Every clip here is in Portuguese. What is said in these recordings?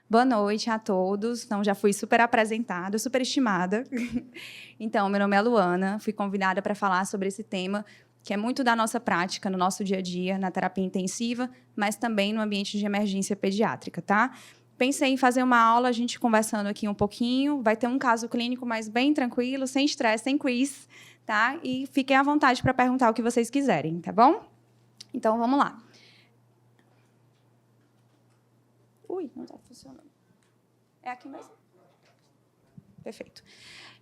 Boa noite a todos. Então, já fui super apresentada, super estimada. Então, meu nome é Luana, fui convidada para falar sobre esse tema, que é muito da nossa prática no nosso dia a dia, na terapia intensiva, mas também no ambiente de emergência pediátrica, tá? Pensei em fazer uma aula, a gente conversando aqui um pouquinho, vai ter um caso clínico, mas bem tranquilo, sem estresse, sem quiz, tá? E fiquem à vontade para perguntar o que vocês quiserem, tá bom? Então, vamos lá. Ui, não está funcionando. É aqui mesmo? Perfeito.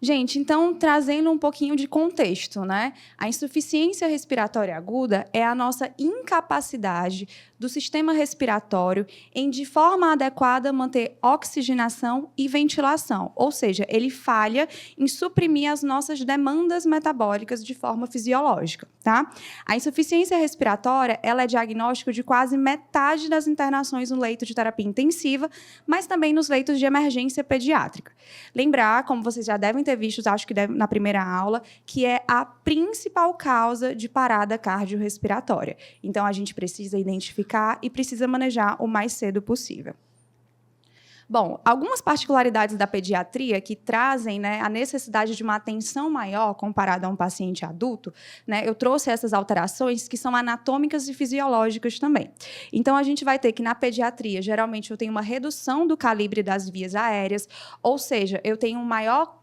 Gente, então, trazendo um pouquinho de contexto, né? A insuficiência respiratória aguda é a nossa incapacidade do sistema respiratório em, de forma adequada, manter oxigenação e ventilação. Ou seja, ele falha em suprimir as nossas demandas metabólicas de forma fisiológica, tá? A insuficiência respiratória, ela é diagnóstico de quase metade das internações no leito de terapia intensiva, mas também nos leitos de emergência pediátrica. Lembrar, como vocês já devem ter visto, acho que na primeira aula, que é a principal causa de parada cardiorrespiratória. Então, a gente precisa identificar e precisa manejar o mais cedo possível. Bom, algumas particularidades da pediatria que trazem, né, a necessidade de uma atenção maior comparada a um paciente adulto, né, eu trouxe essas alterações que são anatômicas e fisiológicas também. Então, a gente vai ter que, na pediatria, geralmente eu tenho uma redução do calibre das vias aéreas, ou seja, eu tenho maior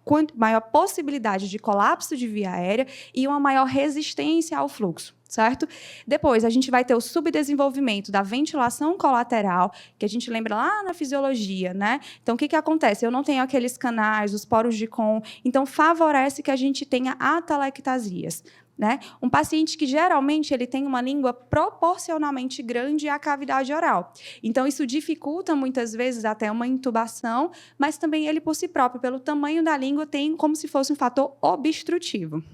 possibilidade de colapso de via aérea e uma maior resistência ao fluxo. Certo? Depois, a gente vai ter o subdesenvolvimento da ventilação colateral, que a gente lembra lá na fisiologia, né? Então, o que acontece? Eu não tenho aqueles canais, os poros de Kohn, então favorece que a gente tenha atelectasias. Né? Um paciente que, geralmente, ele tem uma língua proporcionalmente grande à cavidade oral. Então, isso dificulta, muitas vezes, até uma intubação, mas também ele, por si próprio, pelo tamanho da língua, tem como se fosse um fator obstrutivo.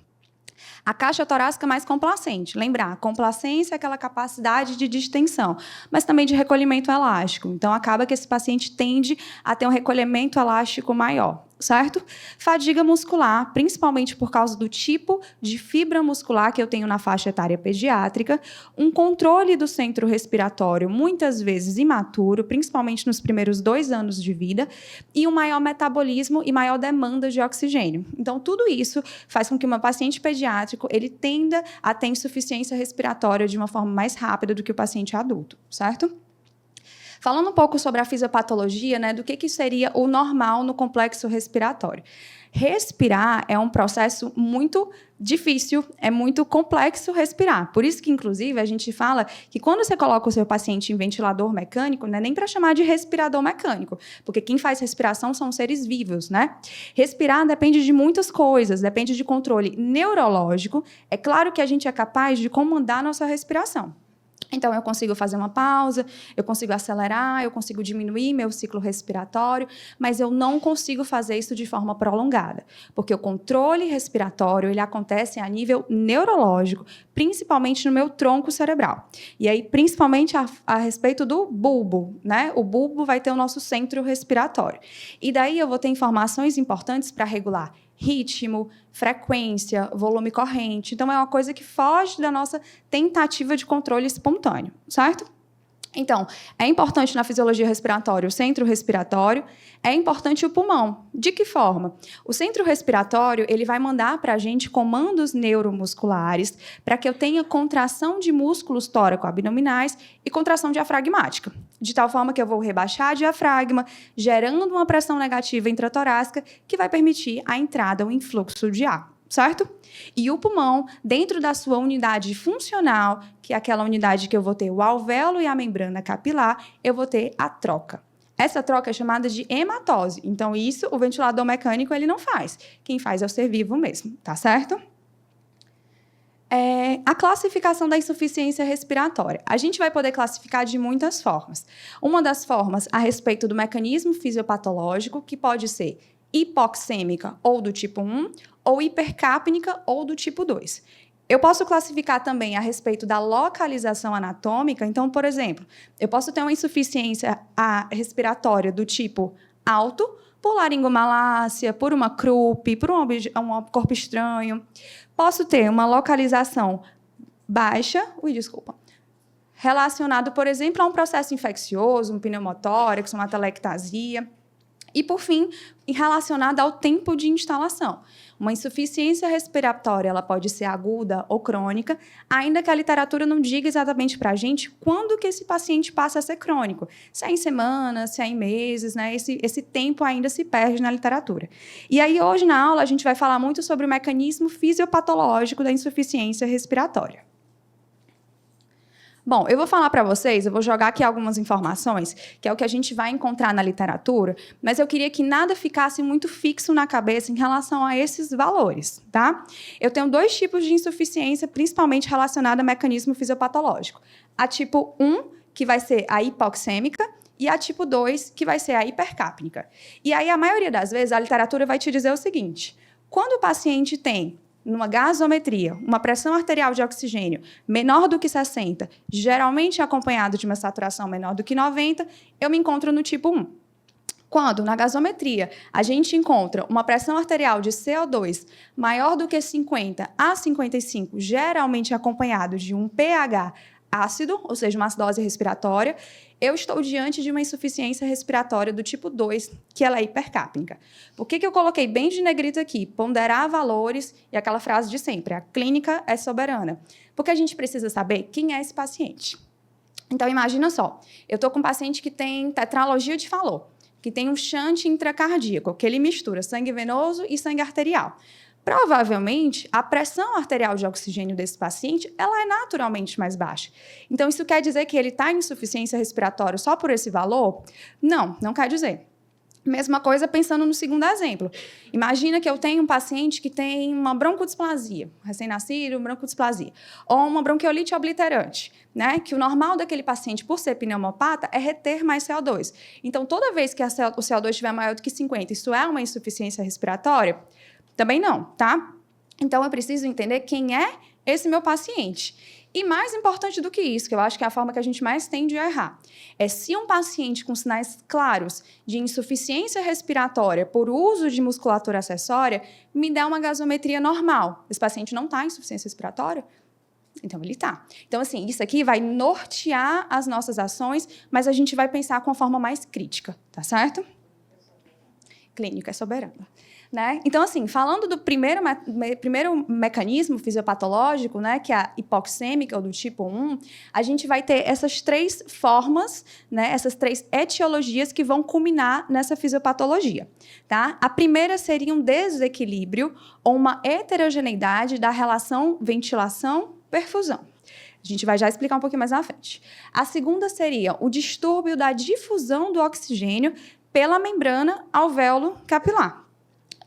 A caixa torácica mais complacente. Lembrar, complacência é aquela capacidade de distensão, mas também de recolhimento elástico. Então, acaba que esse paciente tende a ter um recolhimento elástico maior. Certo? Fadiga muscular, principalmente por causa do tipo de fibra muscular que eu tenho na faixa etária pediátrica, um controle do centro respiratório, muitas vezes imaturo, principalmente nos primeiros 2 anos de vida, e um maior metabolismo e maior demanda de oxigênio. Então, tudo isso faz com que um paciente pediátrico ele tenda a ter insuficiência respiratória de uma forma mais rápida do que o paciente adulto, certo? Falando um pouco sobre a fisiopatologia, né, do que seria o normal no complexo respiratório. Respirar é um processo muito difícil, é muito complexo respirar. Por isso que, inclusive, a gente fala que quando você coloca o seu paciente em ventilador mecânico, não é nem para chamar de respirador mecânico, porque quem faz respiração são seres vivos, né? Respirar depende de muitas coisas, depende de controle neurológico. É claro que a gente é capaz de comandar a nossa respiração. Então, eu consigo fazer uma pausa, eu consigo acelerar, eu consigo diminuir meu ciclo respiratório, mas eu não consigo fazer isso de forma prolongada, porque o controle respiratório ele acontece a nível neurológico, principalmente no meu tronco cerebral. E aí, principalmente a respeito do bulbo, né? O bulbo vai ter o nosso centro respiratório. E daí eu vou ter informações importantes para regular ritmo, frequência, volume corrente. Então, é uma coisa que foge da nossa tentativa de controle espontâneo, certo? Então, é importante na fisiologia respiratória o centro respiratório, é importante o pulmão. De que forma? O centro respiratório ele vai mandar para a gente comandos neuromusculares para que eu tenha contração de músculos tóraco-abdominais e contração diafragmática, de tal forma que eu vou rebaixar a diafragma, gerando uma pressão negativa intratorácica que vai permitir a entrada ou influxo de ar. Certo? E o pulmão, dentro da sua unidade funcional, que é aquela unidade que eu vou ter o alvéolo e a membrana capilar, eu vou ter a troca. Essa troca é chamada de hematose. Então, isso o ventilador mecânico ele não faz. Quem faz é o ser vivo mesmo, tá certo? A classificação da insuficiência respiratória. A gente vai poder classificar de muitas formas. Uma das formas a respeito do mecanismo fisiopatológico, que pode ser hipoxêmica ou do tipo 1, ou hipercapnica ou do tipo 2. Eu posso classificar também a respeito da localização anatômica. Então, por exemplo, eu posso ter uma insuficiência respiratória do tipo alto, por laringomalácia, por uma croup, por um corpo estranho. Posso ter uma localização baixa, relacionado, por exemplo, a um processo infeccioso, um pneumotórax, uma atelectasia. E, por fim, relacionada ao tempo de instalação. Uma insuficiência respiratória ela pode ser aguda ou crônica, ainda que a literatura não diga exatamente para a gente quando que esse paciente passa a ser crônico. Se é em semanas, se é em meses, né? Esse tempo ainda se perde na literatura. E aí, hoje, na aula, a gente vai falar muito sobre o mecanismo fisiopatológico da insuficiência respiratória. Bom, eu vou falar para vocês, eu vou jogar aqui algumas informações, que é o que a gente vai encontrar na literatura, mas eu queria que nada ficasse muito fixo na cabeça em relação a esses valores, tá? Eu tenho 2 tipos de insuficiência, principalmente relacionada a mecanismo fisiopatológico. A tipo 1, que vai ser a hipoxêmica, e a tipo 2, que vai ser a hipercápnica. E aí, a maioria das vezes, a literatura vai te dizer o seguinte: quando o paciente tem numa gasometria, uma pressão arterial de oxigênio menor do que 60, geralmente acompanhado de uma saturação menor do que 90, eu me encontro no tipo 1. Quando, na gasometria, a gente encontra uma pressão arterial de CO2 maior do que 50 a 55, geralmente acompanhado de um pH ácido, ou seja, uma acidose respiratória, eu estou diante de uma insuficiência respiratória do tipo 2, que ela é hipercápnica. Por que eu coloquei bem de negrito aqui? Ponderar valores e aquela frase de sempre, a clínica é soberana. Porque a gente precisa saber quem é esse paciente. Então, imagina só, eu estou com um paciente que tem tetralogia de Fallot, que tem um shunt intracardíaco, que ele mistura sangue venoso e sangue arterial. Provavelmente, a pressão arterial de oxigênio desse paciente ela é naturalmente mais baixa. Então, isso quer dizer que ele está em insuficiência respiratória só por esse valor? Não, não quer dizer. Mesma coisa pensando no segundo exemplo. Imagina que eu tenho um paciente que tem uma broncodisplasia, recém-nascido, broncodisplasia, ou uma bronquiolite obliterante, né? Que o normal daquele paciente, por ser pneumopata, é reter mais CO2. Então, toda vez que o CO2 estiver maior do que 50, isso é uma insuficiência respiratória? Também não, tá? Então, eu preciso entender quem é esse meu paciente. E mais importante do que isso, que eu acho que é a forma que a gente mais tende a errar, é se um paciente com sinais claros de insuficiência respiratória por uso de musculatura acessória me dá uma gasometria normal. Esse paciente não está em insuficiência respiratória? Então, ele está. Então, assim, isso aqui vai nortear as nossas ações, mas a gente vai pensar com a forma mais crítica, tá certo? Clínica é soberana. Né? Então, assim, falando do primeiro mecanismo fisiopatológico, né, que é a hipoxêmica, ou do tipo 1, a gente vai ter essas 3 formas, né, essas 3 etiologias que vão culminar nessa fisiopatologia. Tá? A primeira seria um desequilíbrio ou uma heterogeneidade da relação ventilação-perfusão. A gente vai já explicar um pouquinho mais na frente. A segunda seria o distúrbio da difusão do oxigênio pela membrana alvéolo-capilar.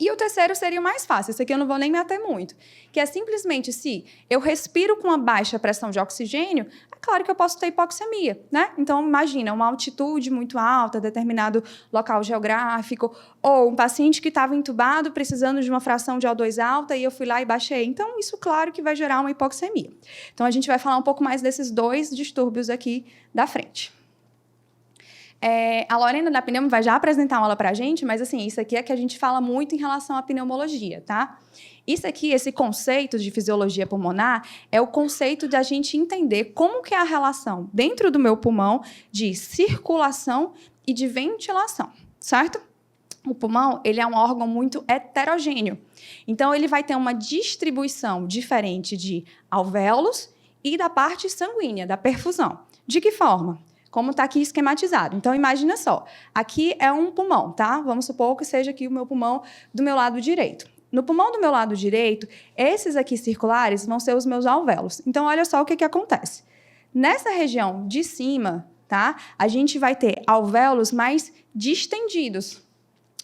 E o terceiro seria o mais fácil, esse aqui eu não vou nem me ater muito, que é simplesmente se eu respiro com uma baixa pressão de oxigênio, é claro que eu posso ter hipoxemia, né? Então, imagina, uma altitude muito alta, determinado local geográfico, ou um paciente que estava entubado, precisando de uma fração de O2 alta, e eu fui lá e baixei. Então, isso, claro, que vai gerar uma hipoxemia. Então, a gente vai falar um pouco mais desses 2 distúrbios aqui da frente. A Lorena da Pneumo vai já apresentar uma aula para a gente, mas assim, isso aqui é que a gente fala muito em relação à pneumologia, tá? Isso aqui, esse conceito de fisiologia pulmonar, é o conceito de a gente entender como que é a relação dentro do meu pulmão de circulação e de ventilação, certo? O pulmão, ele é um órgão muito heterogêneo. Então, ele vai ter uma distribuição diferente de alvéolos e da parte sanguínea, da perfusão. De que forma? Como está aqui esquematizado. Então, imagina só, aqui é um pulmão, tá? Vamos supor que seja aqui o meu pulmão do meu lado direito. No pulmão do meu lado direito, esses aqui circulares vão ser os meus alvéolos. Então, olha só o que acontece. Nessa região de cima, tá? A gente vai ter alvéolos mais distendidos.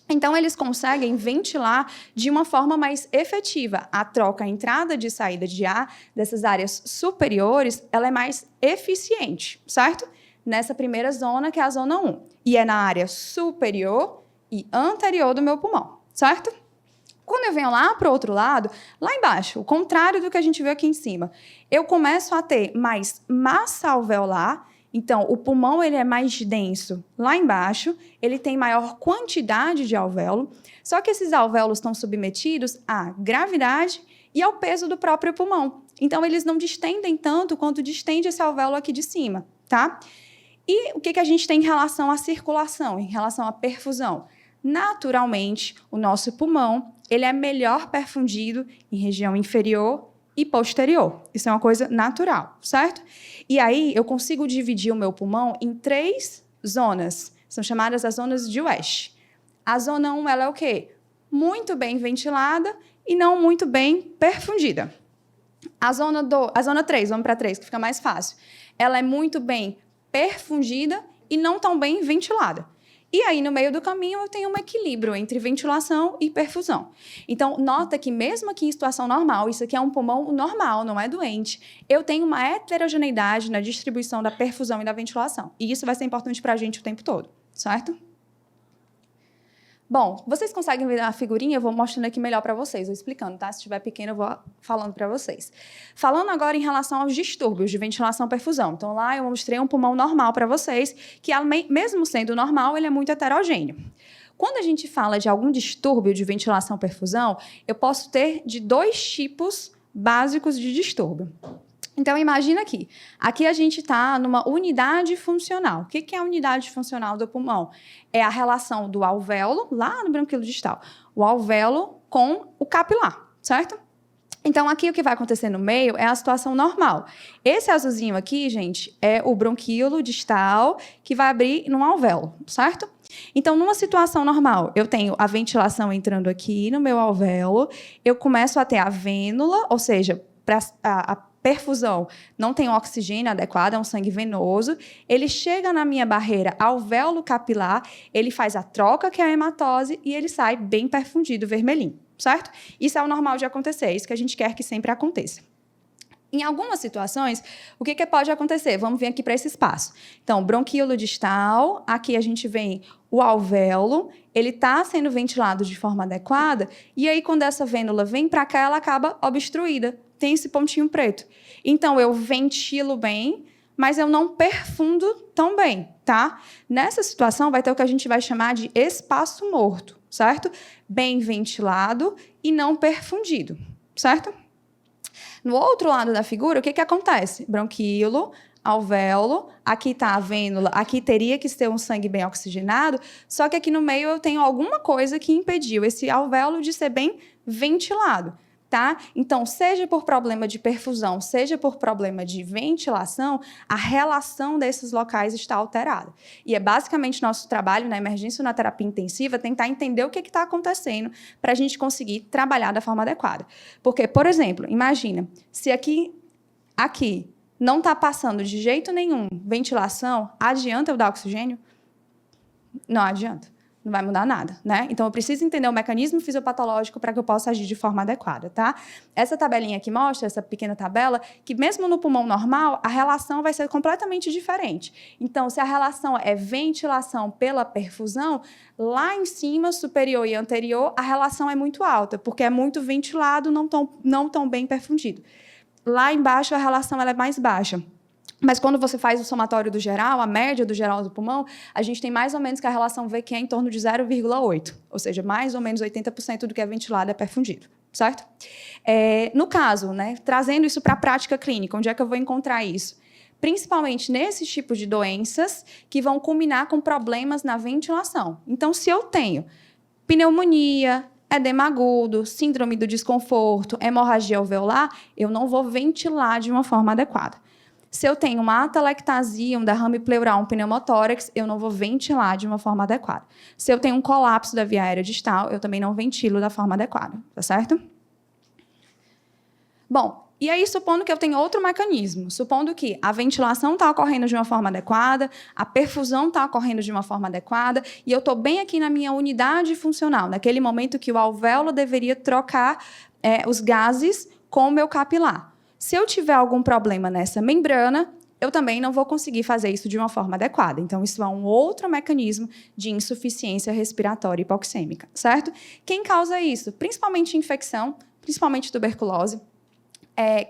Então, eles conseguem ventilar de uma forma mais efetiva. A troca entrada e saída de ar dessas áreas superiores, ela é mais eficiente, certo? Nessa primeira zona, que é a zona 1. E é na área superior e anterior do meu pulmão, certo? Quando eu venho lá para o outro lado, lá embaixo, o contrário do que a gente viu aqui em cima, eu começo a ter mais massa alveolar. Então, o pulmão ele é mais denso lá embaixo, ele tem maior quantidade de alvéolo, só que esses alvéolos estão submetidos à gravidade e ao peso do próprio pulmão. Então, eles não distendem tanto quanto distende esse alvéolo aqui de cima, tá? E o que a gente tem em relação à circulação, em relação à perfusão? Naturalmente, o nosso pulmão ele é melhor perfundido em região inferior e posterior. Isso é uma coisa natural, certo? E aí, eu consigo dividir o meu pulmão em 3 zonas. São chamadas as zonas de West. A zona 1, ela é o quê? Muito bem ventilada e não muito bem perfundida. A zona 3, vamos para 3, que fica mais fácil. Ela é muito bem perfundida e não tão bem ventilada. E aí, no meio do caminho, eu tenho um equilíbrio entre ventilação e perfusão. Então, nota que mesmo aqui em situação normal, isso aqui é um pulmão normal, não é doente, eu tenho uma heterogeneidade na distribuição da perfusão e da ventilação. E isso vai ser importante para a gente o tempo todo, certo? Bom, vocês conseguem ver a figurinha? Eu vou mostrando aqui melhor para vocês, vou explicando, tá? Se estiver pequeno, eu vou falando para vocês. Falando agora em relação aos distúrbios de ventilação-perfusão. Então, lá eu mostrei um pulmão normal para vocês, que mesmo sendo normal, ele é muito heterogêneo. Quando a gente fala de algum distúrbio de ventilação-perfusão, eu posso ter de 2 tipos básicos de distúrbio. Então, imagina aqui. Aqui a gente está numa unidade funcional. O que é a unidade funcional do pulmão? É a relação do alvéolo, lá no bronquíolo distal, o alvéolo com o capilar, certo? Então, aqui o que vai acontecer no meio é a situação normal. Esse azulzinho aqui, gente, é o bronquíolo distal que vai abrir num alvéolo, certo? Então, numa situação normal, eu tenho a ventilação entrando aqui no meu alvéolo, eu começo a ter a vênula, ou seja, a perfusão não tem oxigênio adequado, é um sangue venoso, ele chega na minha barreira alvéolo capilar, ele faz a troca, que é a hematose, e ele sai bem perfundido, vermelhinho, certo? Isso é o normal de acontecer, é isso que a gente quer que sempre aconteça. Em algumas situações, o que pode acontecer? Vamos vir aqui para esse espaço. Então, bronquíolo distal, aqui a gente vem o alvéolo, ele está sendo ventilado de forma adequada, e aí quando essa vênula vem para cá, ela acaba obstruída, tem esse pontinho preto. Então, eu ventilo bem, mas eu não perfundo tão bem, tá? Nessa situação, vai ter o que a gente vai chamar de espaço morto, certo? Bem ventilado e não perfundido, certo? No outro lado da figura, o que acontece? Bronquíolo, alvéolo, aqui está a vênula, aqui teria que ter um sangue bem oxigenado, só que aqui no meio eu tenho alguma coisa que impediu esse alvéolo de ser bem ventilado, tá? Então, seja por problema de perfusão, seja por problema de ventilação, a relação desses locais está alterada. E é basicamente nosso trabalho na emergência ou na terapia intensiva tentar entender o que está acontecendo para a gente conseguir trabalhar da forma adequada. Porque, por exemplo, imagina, se aqui não está passando de jeito nenhum ventilação, adianta eu dar oxigênio? Não adianta. Não vai mudar nada, né? Então, eu preciso entender o mecanismo fisiopatológico para que eu possa agir de forma adequada, tá? Essa tabelinha aqui mostra, essa pequena tabela, que mesmo no pulmão normal, a relação vai ser completamente diferente. Então, se a relação é ventilação pela perfusão, lá em cima, superior e anterior, a relação é muito alta, porque é muito ventilado, não tão bem perfundido. Lá embaixo, a relação ela é mais baixa. Mas quando você faz o somatório do geral, a média do geral do pulmão, a gente tem mais ou menos que a relação VQ é em torno de 0,8, ou seja, mais ou menos 80% do que é ventilado é perfundido, certo? No caso, né, trazendo isso para a prática clínica, onde é que eu vou encontrar isso? Principalmente nesses tipos de doenças que vão culminar com problemas na ventilação. Então, se eu tenho pneumonia, edema agudo, síndrome do desconforto, hemorragia alveolar, eu não vou ventilar de uma forma adequada. Se eu tenho uma atelectasia, um derrame pleural, um pneumotórax, eu não vou ventilar de uma forma adequada. Se eu tenho um colapso da via aérea distal, eu também não ventilo da forma adequada, tá certo? Bom, e aí supondo que eu tenho outro mecanismo, supondo que a ventilação está ocorrendo de uma forma adequada, a perfusão está ocorrendo de uma forma adequada, e eu estou bem aqui na minha unidade funcional, naquele momento que o alvéolo deveria trocar os gases com o meu capilar. Se eu tiver algum problema nessa membrana, eu também não vou conseguir fazer isso de uma forma adequada. Então, isso é um outro mecanismo de insuficiência respiratória hipoxêmica, certo? Quem causa isso? Principalmente infecção, principalmente tuberculose.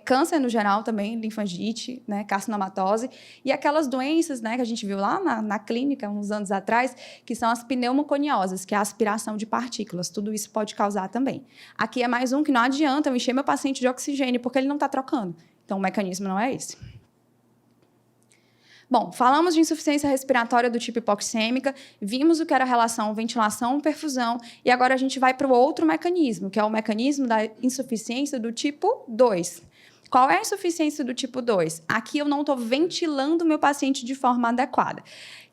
câncer no geral também, linfangite, né, carcinomatose, e aquelas doenças, né, que a gente viu lá na clínica, uns anos atrás, que são as pneumoconiosas, que é a aspiração de partículas. Tudo isso pode causar também. Aqui é mais um que não adianta eu encher meu paciente de oxigênio, porque ele não está trocando. Então, o mecanismo não é esse. Bom, falamos de insuficiência respiratória do tipo hipoxêmica, vimos o que era a relação ventilação-perfusão, e agora a gente vai para o outro mecanismo, que é o mecanismo da insuficiência do tipo 2. Qual é a insuficiência do tipo 2? Aqui eu não estou ventilando o meu paciente de forma adequada.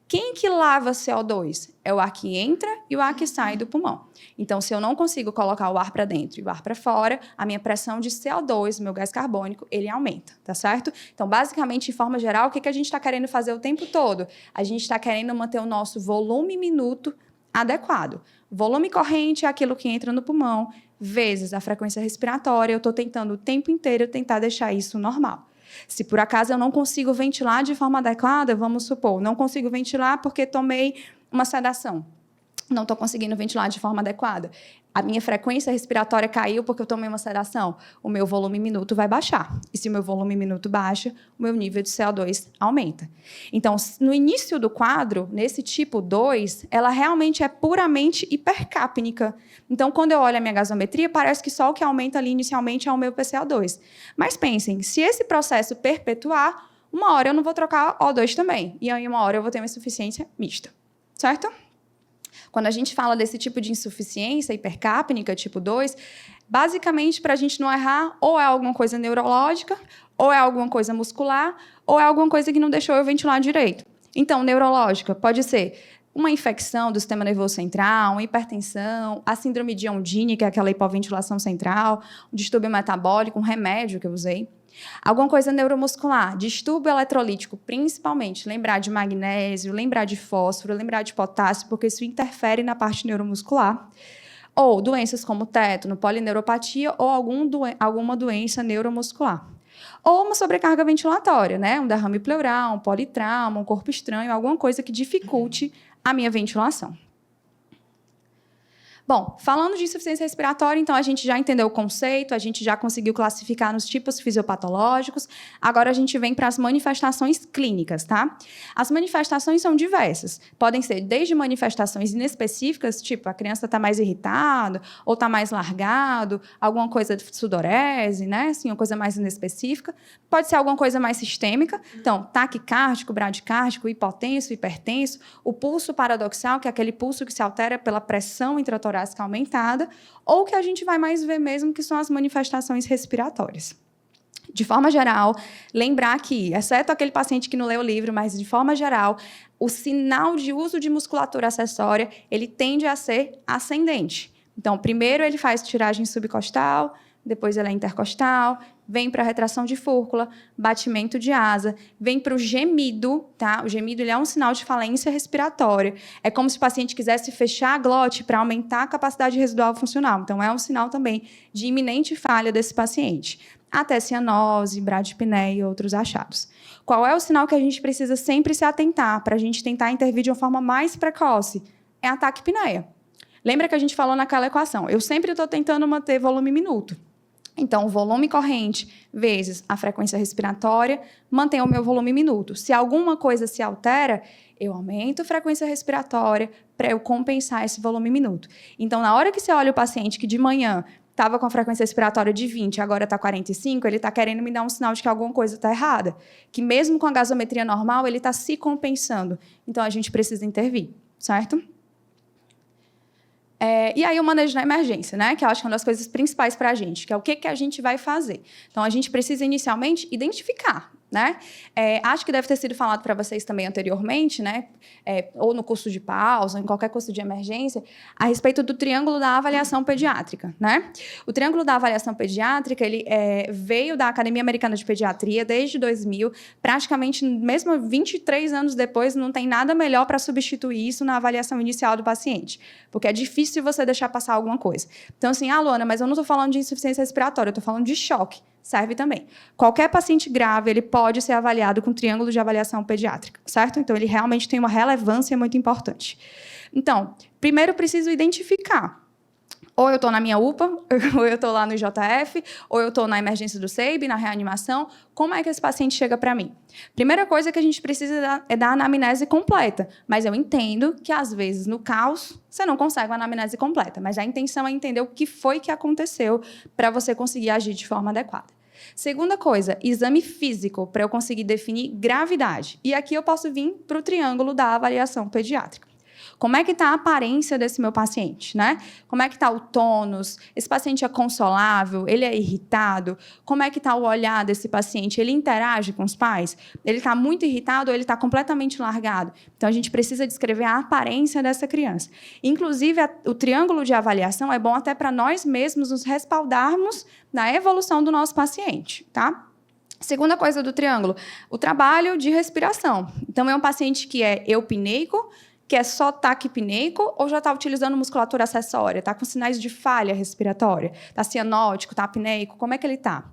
Quem que lava CO2? É o ar que entra e o ar que sai do pulmão. Então, se eu não consigo colocar o ar para dentro e o ar para fora, a minha pressão de CO2, meu gás carbônico, ele aumenta, tá certo? Então, basicamente, em forma geral, o que a gente está querendo fazer o tempo todo? A gente está querendo manter o nosso volume minuto adequado. Volume corrente é aquilo que entra no pulmão, vezes a frequência respiratória, eu estou tentando o tempo inteiro tentar deixar isso normal. Se por acaso eu não consigo ventilar de forma adequada, vamos supor, não consigo ventilar porque tomei uma sedação. Não estou conseguindo ventilar de forma adequada. A minha frequência respiratória caiu porque eu tomei uma sedação. O meu volume minuto vai baixar. E se o meu volume minuto baixa, o meu nível de CO2 aumenta. Então, no início do quadro, nesse tipo 2, ela realmente é puramente hipercapnica. Então, quando eu olho a minha gasometria, parece que só o que aumenta ali inicialmente é o meu PCO2. Mas pensem, se esse processo perpetuar, uma hora eu não vou trocar O2 também. E aí, uma hora eu vou ter uma insuficiência mista. Certo? Quando a gente fala desse tipo de insuficiência hipercapnica, tipo 2, basicamente, para a gente não errar, ou é alguma coisa neurológica, ou é alguma coisa muscular, ou é alguma coisa que não deixou eu ventilar direito. Então, neurológica pode ser uma infecção do sistema nervoso central, uma hipertensão, a síndrome de Ondini, que é aquela hipoventilação central, um distúrbio metabólico, um remédio que eu usei. Alguma coisa neuromuscular, distúrbio eletrolítico, principalmente, lembrar de magnésio, lembrar de fósforo, lembrar de potássio, porque isso interfere na parte neuromuscular. Ou doenças como tétano, polineuropatia ou alguma doença neuromuscular. Ou uma sobrecarga ventilatória, né? Um derrame pleural, um politrauma, um corpo estranho, alguma coisa que dificulte a minha ventilação. Bom, falando de insuficiência respiratória, então a gente já entendeu o conceito, a gente já conseguiu classificar nos tipos fisiopatológicos, agora a gente vem para as manifestações clínicas, tá? As manifestações são diversas, podem ser desde manifestações inespecíficas, tipo a criança está mais irritada, ou está mais largado, alguma coisa de sudorese, né? Assim, uma coisa mais inespecífica. Pode ser alguma coisa mais sistêmica, então taquicárdico, bradicárdico, hipotenso, hipertenso, o pulso paradoxal, que é aquele pulso que se altera pela pressão intratorácica aumentada, ou que a gente vai mais ver mesmo, que são as manifestações respiratórias. De forma geral, lembrar que, exceto aquele paciente que não leu o livro, mas de forma geral, o sinal de uso de musculatura acessória, ele tende a ser ascendente. Então, primeiro ele faz tiragem subcostal, depois ele é intercostal, vem para a retração de fúrcula, batimento de asa, vem para o gemido, tá? O gemido ele é um sinal de falência respiratória. É como se o paciente quisesse fechar a glote para aumentar a capacidade residual funcional. Então, é um sinal também de iminente falha desse paciente. Até cianose, bradipneia e outros achados. Qual é o sinal que a gente precisa sempre se atentar para a gente tentar intervir de uma forma mais precoce? É a taquipneia. Lembra que a gente falou naquela equação? Eu sempre estou tentando manter volume minuto. Então, o volume corrente vezes a frequência respiratória mantém o meu volume minuto. Se alguma coisa se altera, eu aumento a frequência respiratória para eu compensar esse volume minuto. Então, na hora que você olha o paciente que de manhã estava com a frequência respiratória de 20, agora está 45, ele está querendo me dar um sinal de que alguma coisa está errada. Que mesmo com a gasometria normal, ele está se compensando. Então, a gente precisa intervir, certo? E aí o manejo na emergência, né? Que eu acho que é uma das coisas principais para a gente, que é o que a gente vai fazer. Então, a gente precisa inicialmente identificar, né? Acho que deve ter sido falado para vocês também anteriormente, né? Ou no curso de pausa, ou em qualquer curso de emergência, a respeito do triângulo da avaliação pediátrica, né? O triângulo da avaliação pediátrica, ele veio da Academia Americana de Pediatria desde 2000, praticamente mesmo 23 anos depois, não tem nada melhor para substituir isso na avaliação inicial do paciente, porque é difícil você deixar passar alguma coisa. Então, assim, Luana, mas eu não estou falando de insuficiência respiratória, eu estou falando de choque. Serve também. Qualquer paciente grave, ele pode ser avaliado com triângulo de avaliação pediátrica, certo? Então, ele realmente tem uma relevância muito importante. Então, primeiro, preciso identificar Ou eu estou na minha UPA, ou eu estou lá no IJF, ou eu estou na emergência do SEIB, na reanimação. Como é que esse paciente chega para mim? Primeira coisa que a gente precisa é da anamnese completa. Mas eu entendo que, às vezes, no caos, você não consegue uma anamnese completa. Mas a intenção é entender o que foi que aconteceu para você conseguir agir de forma adequada. Segunda coisa, exame físico, para eu conseguir definir gravidade. E aqui eu posso vir para o triângulo da avaliação pediátrica. Como é que está a aparência desse meu paciente, né? Como é que está o tônus? Esse paciente é consolável? Ele é irritado? Como é que está o olhar desse paciente? Ele interage com os pais? Ele está muito irritado ou ele está completamente largado? Então, a gente precisa descrever a aparência dessa criança. Inclusive, o triângulo de avaliação é bom até para nós mesmos nos respaldarmos na evolução do nosso paciente, tá? Segunda coisa do triângulo, o trabalho de respiração. Então, é um paciente que é eupneico, que é só taquipneico, ou já está utilizando musculatura acessória, está com sinais de falha respiratória, está cianótico, está apneico, como é que ele está?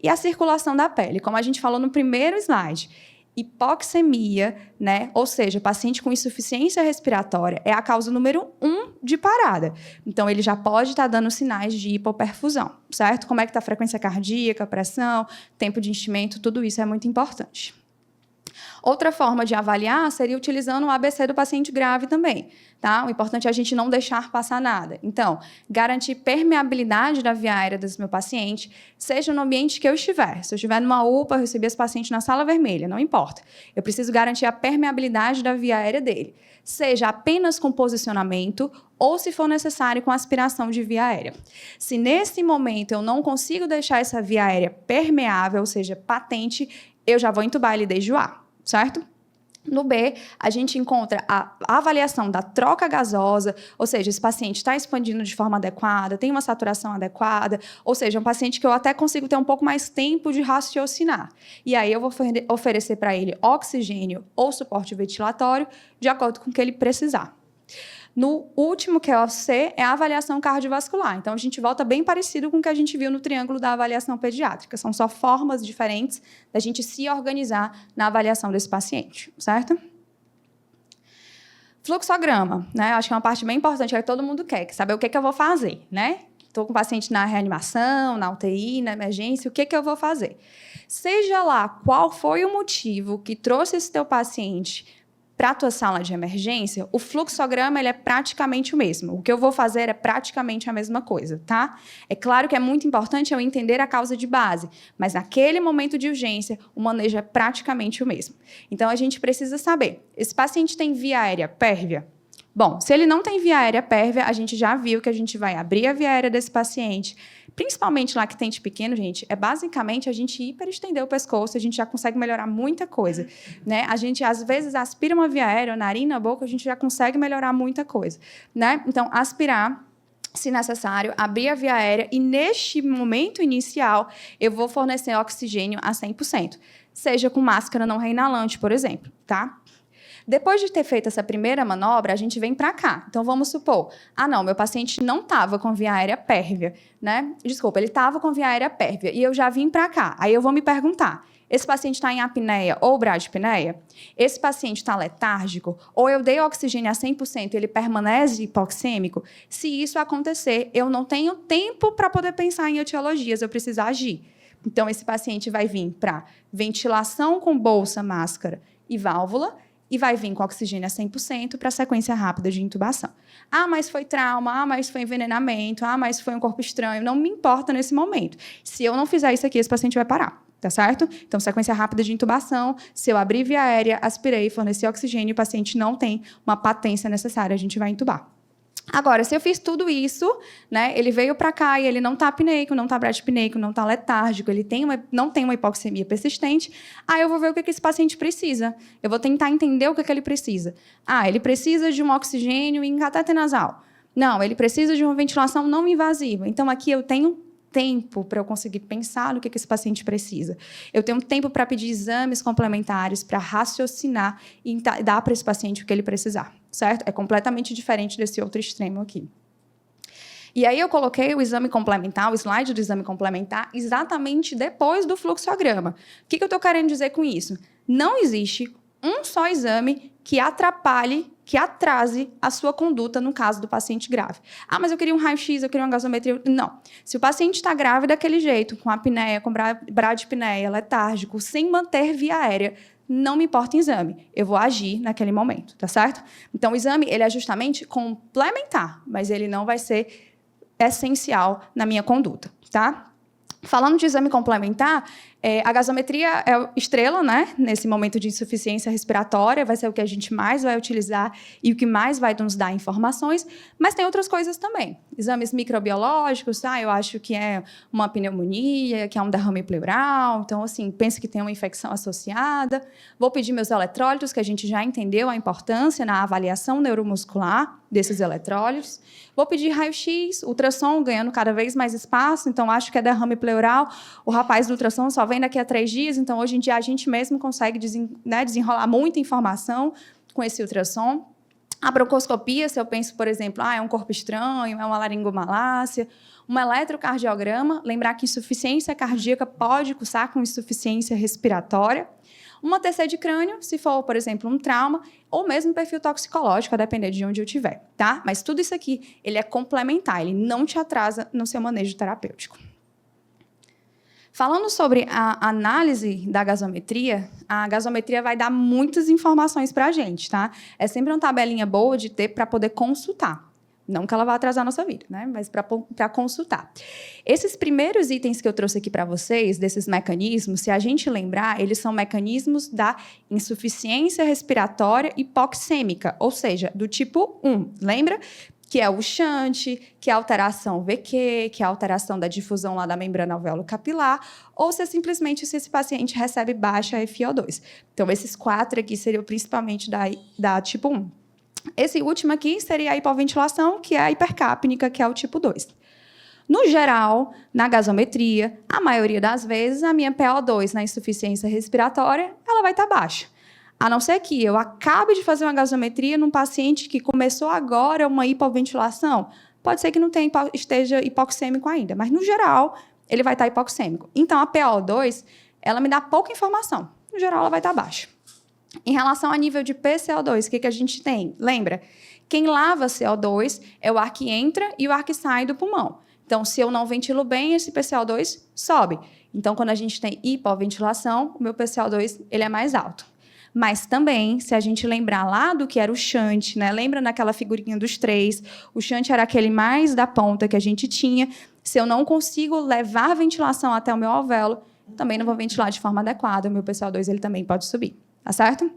E a circulação da pele, como a gente falou no primeiro slide, hipoxemia, né? Ou seja, paciente com insuficiência respiratória é a causa número 1 de parada. Então, ele já pode estar dando sinais de hipoperfusão, certo? Como é que está a frequência cardíaca, pressão, tempo de enchimento, tudo isso é muito importante. Outra forma de avaliar seria utilizando o ABC do paciente grave também, tá? O importante é a gente não deixar passar nada. Então, garantir permeabilidade da via aérea desse meu paciente, seja no ambiente que eu estiver. Se eu estiver numa UPA, eu recebi esse paciente na sala vermelha, não importa. Eu preciso garantir a permeabilidade da via aérea dele, seja apenas com posicionamento ou, se for necessário, com aspiração de via aérea. Se nesse momento eu não consigo deixar essa via aérea permeável, ou seja, patente, eu já vou entubar ele desde o A. Certo? No B, a gente encontra a avaliação da troca gasosa, ou seja, esse paciente está expandindo de forma adequada, tem uma saturação adequada, ou seja, um paciente que eu até consigo ter um pouco mais tempo de raciocinar. E aí eu vou oferecer para ele oxigênio ou suporte ventilatório, de acordo com o que ele precisar. No último, que é o C, é a avaliação cardiovascular. Então, a gente volta bem parecido com o que a gente viu no triângulo da avaliação pediátrica. São só formas diferentes da gente se organizar na avaliação desse paciente, certo? Fluxograma, né? Acho que é uma parte bem importante, que todo mundo quer saber o que eu vou fazer, né? Estou com o paciente na reanimação, na UTI, na emergência, o que eu vou fazer? Seja lá qual foi o motivo que trouxe esse teu paciente para a tua sala de emergência, o fluxograma ele é praticamente o mesmo. O que eu vou fazer é praticamente a mesma coisa, tá? É claro que é muito importante eu entender a causa de base, mas naquele momento de urgência, o manejo é praticamente o mesmo. Então, a gente precisa saber, esse paciente tem via aérea pérvia? Bom, se ele não tem via aérea pérvia, a gente já viu que a gente vai abrir a via aérea desse paciente, principalmente lactente pequeno, gente, é basicamente a gente hiperestender o pescoço, a gente já consegue melhorar muita coisa, né? A gente, às vezes, aspira uma via aérea, narina, boca, a gente já consegue melhorar muita coisa, né? Então, aspirar, se necessário, abrir a via aérea e, neste momento inicial, eu vou fornecer oxigênio a 100%, seja com máscara não reinalante, por exemplo, tá? Depois de ter feito essa primeira manobra, a gente vem para cá. Então, vamos supor, não, meu paciente não estava com via aérea pérvia, né? Desculpa, ele estava com via aérea pérvia e eu já vim para cá. Aí eu vou me perguntar, esse paciente está em apneia ou bradipneia? Esse paciente está letárgico? Ou eu dei oxigênio a 100% e ele permanece hipoxêmico? Se isso acontecer, eu não tenho tempo para poder pensar em etiologias, eu preciso agir. Então, esse paciente vai vir para ventilação com bolsa, máscara e válvula, e vai vir com oxigênio a 100% para a sequência rápida de intubação. Mas foi trauma, mas foi envenenamento, mas foi um corpo estranho. Não me importa nesse momento. Se eu não fizer isso aqui, esse paciente vai parar, tá certo? Então, sequência rápida de intubação, se eu abrir via aérea, aspirei, forneci oxigênio, o paciente não tem uma patência necessária, a gente vai intubar. Agora, se eu fiz tudo isso, né, ele veio para cá e ele não está apneico, não está bradipneico, não está letárgico, ele não tem uma hipoxemia persistente, aí eu vou ver o que esse paciente precisa. Eu vou tentar entender o que ele precisa. Ele precisa de um oxigênio em catéter nasal. Não, ele precisa de uma ventilação não invasiva. Então, aqui eu tenho tempo para eu conseguir pensar no que esse paciente precisa. Eu tenho tempo para pedir exames complementares, para raciocinar e dar para esse paciente o que ele precisar, certo? É completamente diferente desse outro extremo aqui. E aí eu coloquei o exame complementar, o slide do exame complementar, exatamente depois do fluxograma. O que eu estou querendo dizer com isso? Não existe um só exame que atrapalhe que atrase a sua conduta no caso do paciente grave. Ah, mas eu queria um raio-x, eu queria uma gasometria. Não. Se o paciente está grave daquele jeito, com apneia, com bradipneia, letárgico, sem manter via aérea, não me importa o exame, eu vou agir naquele momento, tá certo? Então, o exame, ele é justamente complementar, mas ele não vai ser essencial na minha conduta, tá? Falando de exame complementar, a gasometria é estrela, né? Nesse momento de insuficiência respiratória, vai ser o que a gente mais vai utilizar e o que mais vai nos dar informações, mas tem outras coisas também. Exames microbiológicos, eu acho que é uma pneumonia, que é um derrame pleural, então, assim, penso que tem uma infecção associada. Vou pedir meus eletrólitos, que a gente já entendeu a importância na avaliação neuromuscular desses eletrólitos. Vou pedir raio-x, ultrassom, ganhando cada vez mais espaço, então acho que é derrame pleural. O rapaz do ultrassom só vem daqui a 3 dias, então hoje em dia a gente mesmo consegue desenrolar muita informação com esse ultrassom. A broncoscopia, se eu penso, por exemplo, é um corpo estranho, é uma laringomalácia, um eletrocardiograma, lembrar que insuficiência cardíaca pode cursar com insuficiência respiratória. Uma TC de crânio, se for, por exemplo, um trauma, ou mesmo perfil toxicológico, a depender de onde eu estiver, tá? Mas tudo isso aqui, ele é complementar, ele não te atrasa no seu manejo terapêutico. Falando sobre a análise da gasometria, a gasometria vai dar muitas informações para a gente, tá? É sempre uma tabelinha boa de ter para poder consultar. Não que ela vá atrasar a nossa vida, né? Mas para consultar. Esses primeiros itens que eu trouxe aqui para vocês, desses mecanismos, se a gente lembrar, eles são mecanismos da insuficiência respiratória hipoxêmica, ou seja, do tipo 1. Lembra? Que é o shunt, que é a alteração VQ, que é a alteração da difusão lá da membrana alvéolo-capilar, ou se é simplesmente se esse paciente recebe baixa FiO2. Então, esses 4 aqui seriam principalmente da tipo 1. Esse último aqui seria a hipoventilação, que é a hipercapnica, que é o tipo 2. No geral, na gasometria, a maioria das vezes, a minha PO2 na insuficiência respiratória, ela vai estar baixa. A não ser que eu acabe de fazer uma gasometria num paciente que começou agora uma hipoventilação. Pode ser que não esteja hipoxêmico ainda, mas, no geral, ele vai estar hipoxêmico. Então, a PO2, ela me dá pouca informação. No geral, ela vai estar baixa. Em relação a nível de PCO2, o que a gente tem? Lembra? Quem lava CO2 é o ar que entra e o ar que sai do pulmão. Então, se eu não ventilo bem, esse PCO2 sobe. Então, quando a gente tem hipoventilação, o meu PCO2 ele é mais alto. Mas também, se a gente lembrar lá do que era o shunt, né? Lembra naquela figurinha dos 3? O shunt era aquele mais da ponta que a gente tinha. Se eu não consigo levar a ventilação até o meu alvéolo, também não vou ventilar de forma adequada. O meu PCO2 ele também pode subir. Tá certo?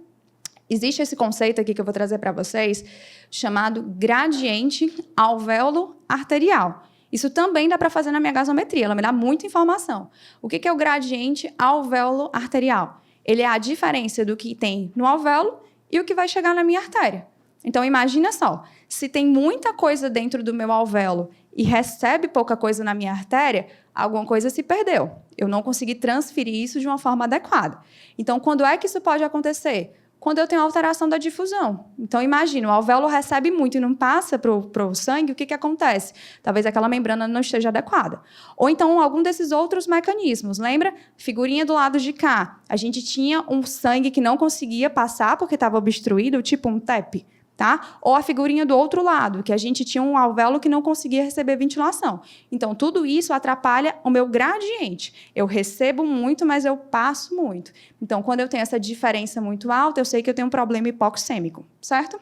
Existe esse conceito aqui que eu vou trazer para vocês, chamado gradiente alvéolo arterial. Isso também dá para fazer na minha gasometria, ela me dá muita informação. O que é o gradiente alvéolo arterial? Ele é a diferença do que tem no alvéolo e o que vai chegar na minha artéria. Então, imagina só, se tem muita coisa dentro do meu alvéolo e recebe pouca coisa na minha artéria, alguma coisa se perdeu. Eu não consegui transferir isso de uma forma adequada. Então, quando é que isso pode acontecer? Quando eu tenho alteração da difusão. Então, imagina, o alvéolo recebe muito e não passa para o sangue, o que acontece? Talvez aquela membrana não esteja adequada. Ou então, algum desses outros mecanismos. Lembra? Figurinha do lado de cá. A gente tinha um sangue que não conseguia passar porque estava obstruído, tipo um TEP. Tá? Ou a figurinha do outro lado, que a gente tinha um alvéolo que não conseguia receber ventilação. Então, tudo isso atrapalha o meu gradiente. Eu recebo muito, mas eu passo muito. Então, quando eu tenho essa diferença muito alta, eu sei que eu tenho um problema hipoxêmico, certo?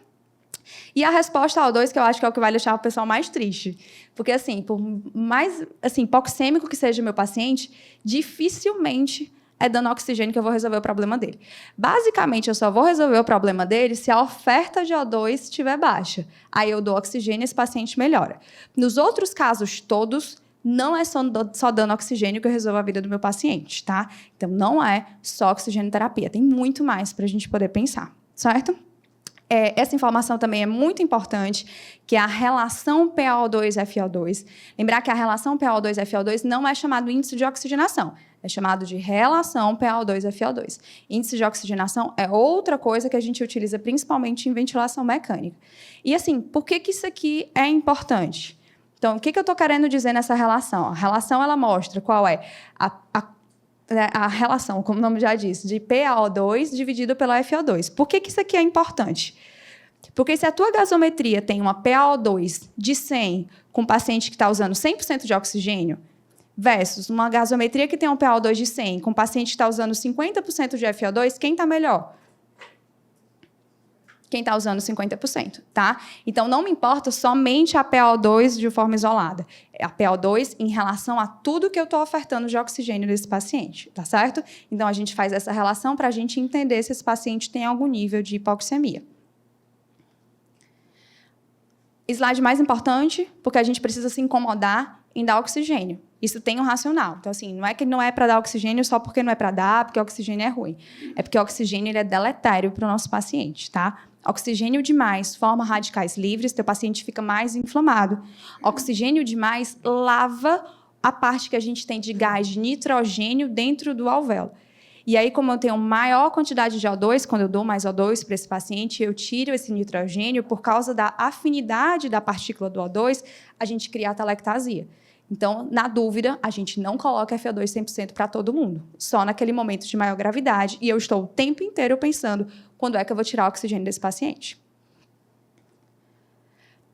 E a resposta ao 2, que eu acho que é o que vai deixar o pessoal mais triste. Porque, assim, por mais hipoxêmico que seja o meu paciente, dificilmente é dando oxigênio que eu vou resolver o problema dele. Basicamente, eu só vou resolver o problema dele se a oferta de O2 estiver baixa. Aí eu dou oxigênio e esse paciente melhora. Nos outros casos todos, não é só dando oxigênio que eu resolvo a vida do meu paciente, tá? Então, não é só oxigênio terapia. Tem muito mais para a gente poder pensar, certo? Essa informação também é muito importante, que é a relação PaO2-FiO2. Lembrar que a relação PaO2-FiO2 não é chamado índice de oxigenação, é chamado de relação PaO2-FiO2. Índice de oxigenação é outra coisa que a gente utiliza principalmente em ventilação mecânica. E, assim, por que isso aqui é importante? Então, o que eu estou querendo dizer nessa relação? A relação, ela mostra qual é a relação, como o nome já diz, de PaO2 dividido pela FiO2. Por que isso aqui é importante? Porque se a tua gasometria tem uma PaO2 de 100 com um paciente que está usando 100% de oxigênio, versus uma gasometria que tem um PaO2 de 100 com um paciente que está usando 50% de FiO2, quem está melhor? Quem está usando 50%, tá? Então, não me importa somente a PaO2 de forma isolada. É a PaO2 em relação a tudo que eu estou ofertando de oxigênio desse paciente, tá certo? Então, a gente faz essa relação para a gente entender se esse paciente tem algum nível de hipoxemia. Slide mais importante, porque a gente precisa se incomodar em dar oxigênio. Isso tem um racional. Então, assim, não é que não é para dar oxigênio só porque não é para dar, porque o oxigênio é ruim. É porque o oxigênio ele é deletério para o nosso paciente, tá? Oxigênio demais forma radicais livres, teu paciente fica mais inflamado. Oxigênio demais lava a parte que a gente tem de gás de nitrogênio dentro do alvéolo. E aí, como eu tenho maior quantidade de O2, quando eu dou mais O2 para esse paciente, eu tiro esse nitrogênio, por causa da afinidade da partícula do O2, a gente cria a atelectasia. Então, na dúvida, a gente não coloca FiO2 100% para todo mundo, só naquele momento de maior gravidade, e eu estou o tempo inteiro pensando quando é que eu vou tirar o oxigênio desse paciente.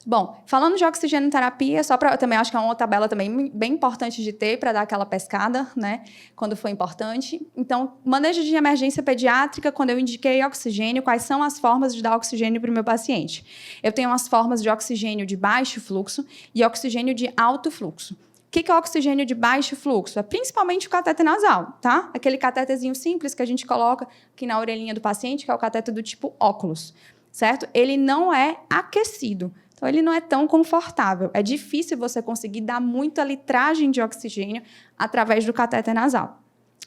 Bom, falando de oxigênio terapia, só para eu também acho que é uma tabela também bem importante de ter para dar aquela pescada, né, quando for importante. Então, manejo de emergência pediátrica, quando eu indiquei oxigênio, quais são as formas de dar oxigênio para o meu paciente? Eu tenho as formas de oxigênio de baixo fluxo e oxigênio de alto fluxo. O que é o oxigênio de baixo fluxo? É principalmente o cateter nasal, tá? Aquele cateterzinho simples que a gente coloca aqui na orelhinha do paciente, que é o cateter do tipo óculos, certo? Ele não é aquecido. Então, ele não é tão confortável. É difícil você conseguir dar muita litragem de oxigênio através do catéter nasal.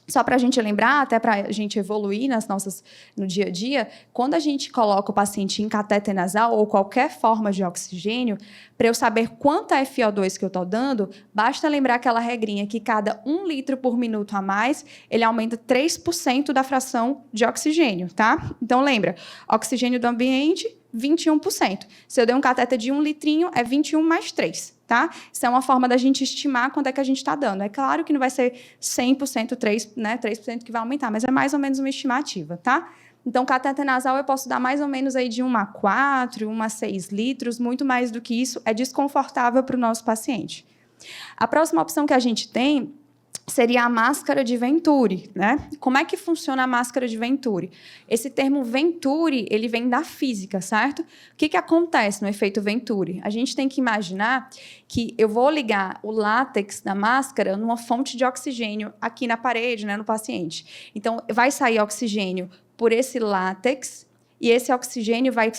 Só para a gente lembrar, até para a gente evoluir no dia a dia, quando a gente coloca o paciente em catéter nasal ou qualquer forma de oxigênio, para eu saber quanta FiO2 que eu estou dando, basta lembrar aquela regrinha que cada 1 litro por minuto a mais, ele aumenta 3% da fração de oxigênio, tá? Então, lembra, oxigênio do ambiente, 21%. Se eu der um catéter de 1 litrinho, é 21 mais 3, tá? Isso é uma forma da gente estimar quanto é que a gente está dando. É claro que não vai ser 100%, 3% que vai aumentar, mas é mais ou menos uma estimativa, tá? Então, catéter nasal eu posso dar mais ou menos aí de 1 a 4, 1 a 6 litros, muito mais do que isso é desconfortável para o nosso paciente. A próxima opção que a gente tem seria a máscara de Venturi, né? Como é que funciona a máscara de Venturi? Esse termo Venturi, ele vem da física, certo? O que acontece no efeito Venturi? A gente tem que imaginar que eu vou ligar o látex da máscara numa fonte de oxigênio aqui na parede, né, no paciente. Então, vai sair oxigênio por esse látex e esse oxigênio vai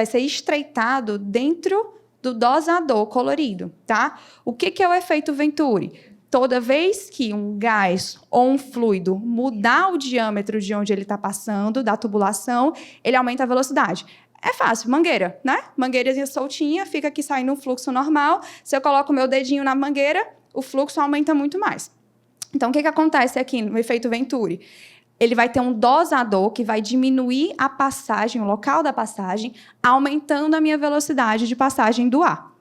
ser estreitado dentro do dosador colorido, tá? O que é o efeito Venturi? Toda vez que um gás ou um fluido mudar o diâmetro de onde ele está passando, da tubulação, ele aumenta a velocidade. É fácil, mangueira, né? Mangueirazinha soltinha, fica aqui saindo um fluxo normal. Se eu coloco o meu dedinho na mangueira, o fluxo aumenta muito mais. Então, o que acontece aqui no efeito Venturi? Ele vai ter um dosador que vai diminuir a passagem, o local da passagem, aumentando a minha velocidade de passagem do ar.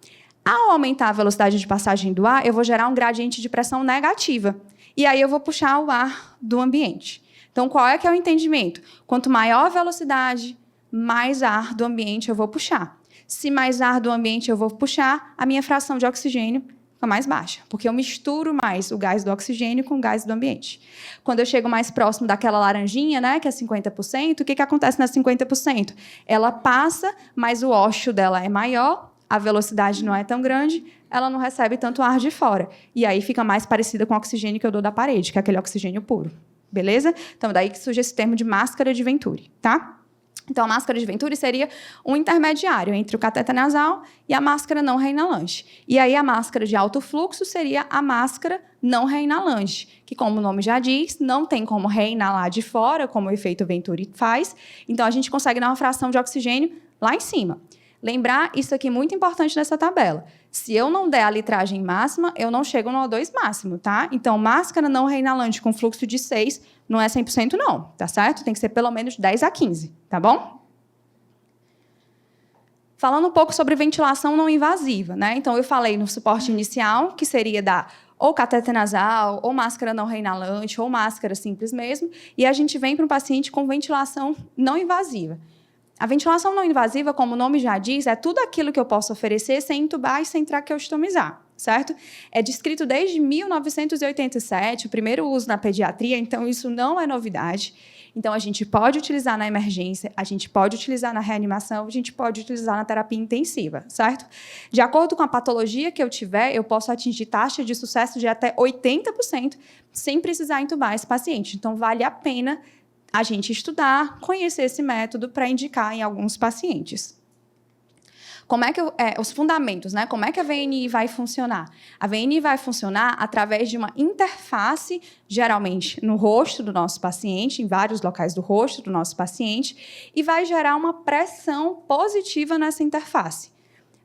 Ao aumentar a velocidade de passagem do ar, eu vou gerar um gradiente de pressão negativa. E aí eu vou puxar o ar do ambiente. Então, qual é que é o entendimento? Quanto maior a velocidade, mais ar do ambiente eu vou puxar. Se mais ar do ambiente eu vou puxar, a minha fração de oxigênio fica mais baixa, porque eu misturo mais o gás do oxigênio com o gás do ambiente. Quando eu chego mais próximo daquela laranjinha, né, que é 50%, o que acontece nas 50%? Ela passa, mas o ócio dela é maior, a velocidade não é tão grande, ela não recebe tanto ar de fora. E aí fica mais parecida com o oxigênio que eu dou da parede, que é aquele oxigênio puro. Beleza? Então, daí que surge esse termo de máscara de Venturi, tá? Então, a máscara de Venturi seria um intermediário entre o cateter nasal e a máscara não reinalante. E aí, a máscara de alto fluxo seria a máscara não reinalante, que, como o nome já diz, não tem como reinalar de fora, como o efeito Venturi faz. Então, a gente consegue dar uma fração de oxigênio lá em cima. Lembrar isso aqui muito importante nessa tabela. Se eu não der a litragem máxima, eu não chego no O2 máximo, tá? Então, máscara não reinalante com fluxo de 6 não é 100% não, tá certo? Tem que ser pelo menos 10 a 15, tá bom? Falando um pouco sobre ventilação não invasiva, né? Então, eu falei no suporte inicial, que seria dar ou cateter nasal, ou máscara não reinalante, ou máscara simples mesmo, e a gente vem para um paciente com ventilação não invasiva. A ventilação não invasiva, como o nome já diz, é tudo aquilo que eu posso oferecer sem intubar e sem traqueostomizar, certo? É descrito desde 1987, o primeiro uso na pediatria, então isso não é novidade. Então, a gente pode utilizar na emergência, a gente pode utilizar na reanimação, a gente pode utilizar na terapia intensiva, certo? De acordo com a patologia que eu tiver, eu posso atingir taxa de sucesso de até 80% sem precisar intubar esse paciente. Então, vale a pena a gente estudar, conhecer esse método para indicar em alguns pacientes. Como é que os fundamentos, né? Como é que a VNI vai funcionar? A VNI vai funcionar através de uma interface, geralmente no rosto do nosso paciente, em vários locais do rosto do nosso paciente, e vai gerar uma pressão positiva nessa interface,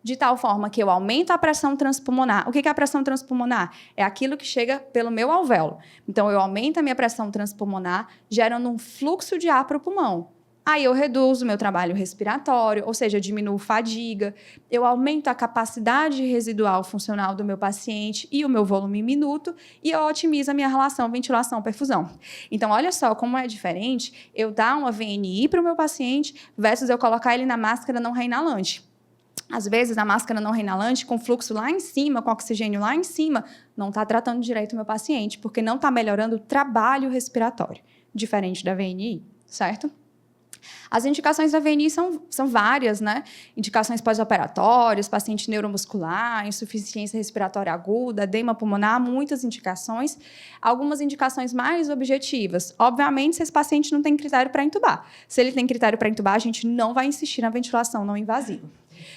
de tal forma que eu aumento a pressão transpulmonar. O que é a pressão transpulmonar? É aquilo que chega pelo meu alvéolo. Então, eu aumento a minha pressão transpulmonar, gerando um fluxo de ar para o pulmão. Aí eu reduzo o meu trabalho respiratório, ou seja, diminuo fadiga, eu aumento a capacidade residual funcional do meu paciente e o meu volume minuto, e eu otimizo a minha relação ventilação-perfusão. Então, olha só como é diferente eu dar uma VNI para o meu paciente versus eu colocar ele na máscara não reinalante. Às vezes, a máscara não reinalante, com fluxo lá em cima, com oxigênio lá em cima, não está tratando direito o meu paciente, porque não está melhorando o trabalho respiratório, diferente da VNI, certo? As indicações da VNI são várias, né? Indicações pós-operatórias, paciente neuromuscular, insuficiência respiratória aguda, edema pulmonar, muitas indicações. Algumas indicações mais objetivas. Obviamente, se esse paciente não tem critério para intubar. Se ele tem critério para intubar, a gente não vai insistir na ventilação não invasiva.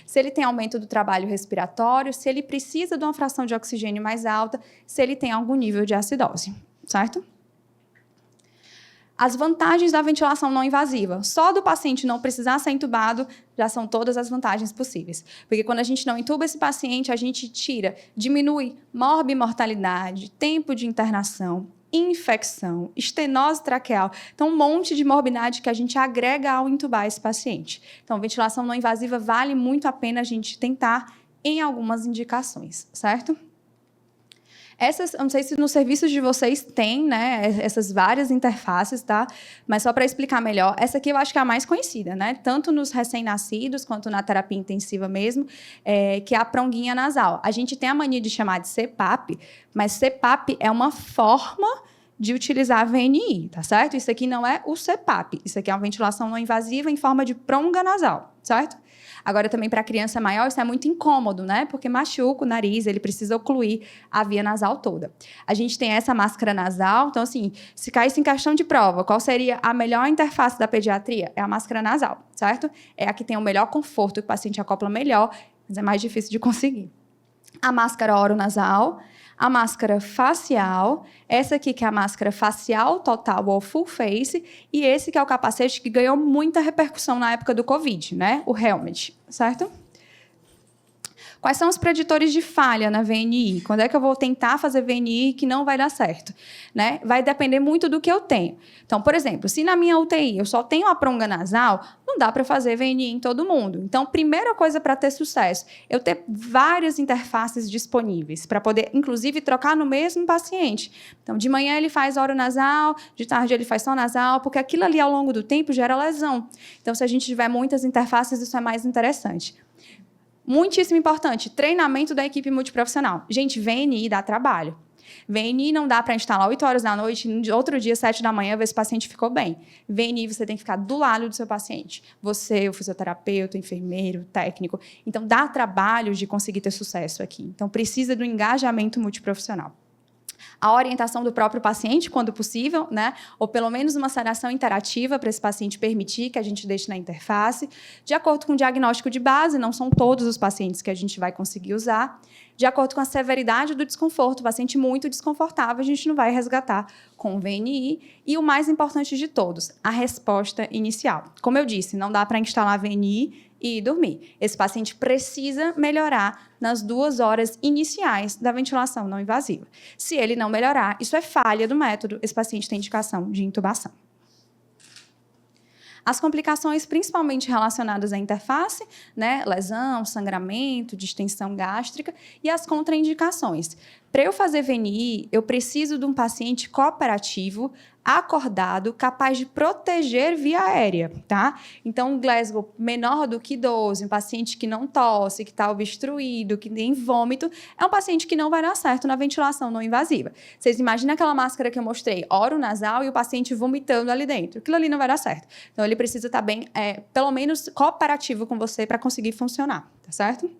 Se ele tem aumento do trabalho respiratório, se ele precisa de uma fração de oxigênio mais alta, se ele tem algum nível de acidose, certo? As vantagens da ventilação não invasiva. Só do paciente não precisar ser intubado, já são todas as vantagens possíveis. Porque quando a gente não intuba esse paciente, a gente diminui morbimortalidade, tempo de internação, infecção, estenose traqueal. Então, um monte de morbidade que a gente agrega ao intubar esse paciente. Então, ventilação não invasiva vale muito a pena a gente tentar em algumas indicações, certo? Eu não sei se nos serviços de vocês tem, né, essas várias interfaces, tá? Mas só para explicar melhor, essa aqui eu acho que é a mais conhecida, né? Tanto nos recém-nascidos quanto na terapia intensiva mesmo, que é a pronguinha nasal. A gente tem a mania de chamar de CPAP, mas CPAP é uma forma de utilizar a VNI, tá certo? Isso aqui não é o CPAP, isso aqui é uma ventilação não invasiva em forma de pronga nasal, certo? Agora, também para a criança maior, isso é muito incômodo, né? Porque machuca o nariz, ele precisa ocluir a via nasal toda. A gente tem essa máscara nasal, então, assim, se caísse em questão de prova, qual seria a melhor interface da pediatria? É a máscara nasal, certo? É a que tem o melhor conforto, que o paciente acopla melhor, mas é mais difícil de conseguir. A máscara oronasal, a máscara facial, essa aqui que é a máscara facial total ou full face, e esse que é o capacete que ganhou muita repercussão na época do Covid, né? O helmet, certo? Quais são os preditores de falha na VNI? Quando é que eu vou tentar fazer VNI que não vai dar certo? Né? Vai depender muito do que eu tenho. Então, por exemplo, se na minha UTI eu só tenho a pronga nasal, não dá para fazer VNI em todo mundo. Então, primeira coisa para ter sucesso, eu ter várias interfaces disponíveis, para poder, inclusive, trocar no mesmo paciente. Então, de manhã ele faz oronasal, de tarde ele faz só nasal, porque aquilo ali, ao longo do tempo, gera lesão. Então, se a gente tiver muitas interfaces, isso é mais interessante. Muitíssimo importante, treinamento da equipe multiprofissional. Gente, VNI dá trabalho. VNI não dá para instalar 8 horas da noite, no outro dia, 7 da manhã, ver se o paciente ficou bem. VNI, você tem que ficar do lado do seu paciente. Você, o fisioterapeuta, o enfermeiro, o técnico. Então, dá trabalho de conseguir ter sucesso aqui. Então, precisa do engajamento multiprofissional. A orientação do próprio paciente, quando possível, né? Ou pelo menos uma sedação interativa para esse paciente permitir que a gente deixe na interface, de acordo com o diagnóstico de base, não são todos os pacientes que a gente vai conseguir usar, de acordo com a severidade do desconforto, o paciente muito desconfortável, a gente não vai resgatar com o VNI, e o mais importante de todos, a resposta inicial. Como eu disse, não dá para instalar VNI e dormir. Esse paciente precisa melhorar nas 2 horas iniciais da ventilação não invasiva. Se ele não melhorar, isso é falha do método, esse paciente tem indicação de intubação. As complicações principalmente relacionadas à interface, né, lesão, sangramento, distensão gástrica, e as contraindicações. Para eu fazer VNI, eu preciso de um paciente cooperativo, acordado, capaz de proteger via aérea, tá? Então, um Glasgow menor do que 12, um paciente que não tosse, que está obstruído, que tem vômito, é um paciente que não vai dar certo na ventilação não invasiva. Vocês imaginam aquela máscara que eu mostrei, oronasal, e o paciente vomitando ali dentro. Aquilo ali não vai dar certo. Então, ele precisa estar bem, pelo menos, cooperativo com você para conseguir funcionar, tá certo?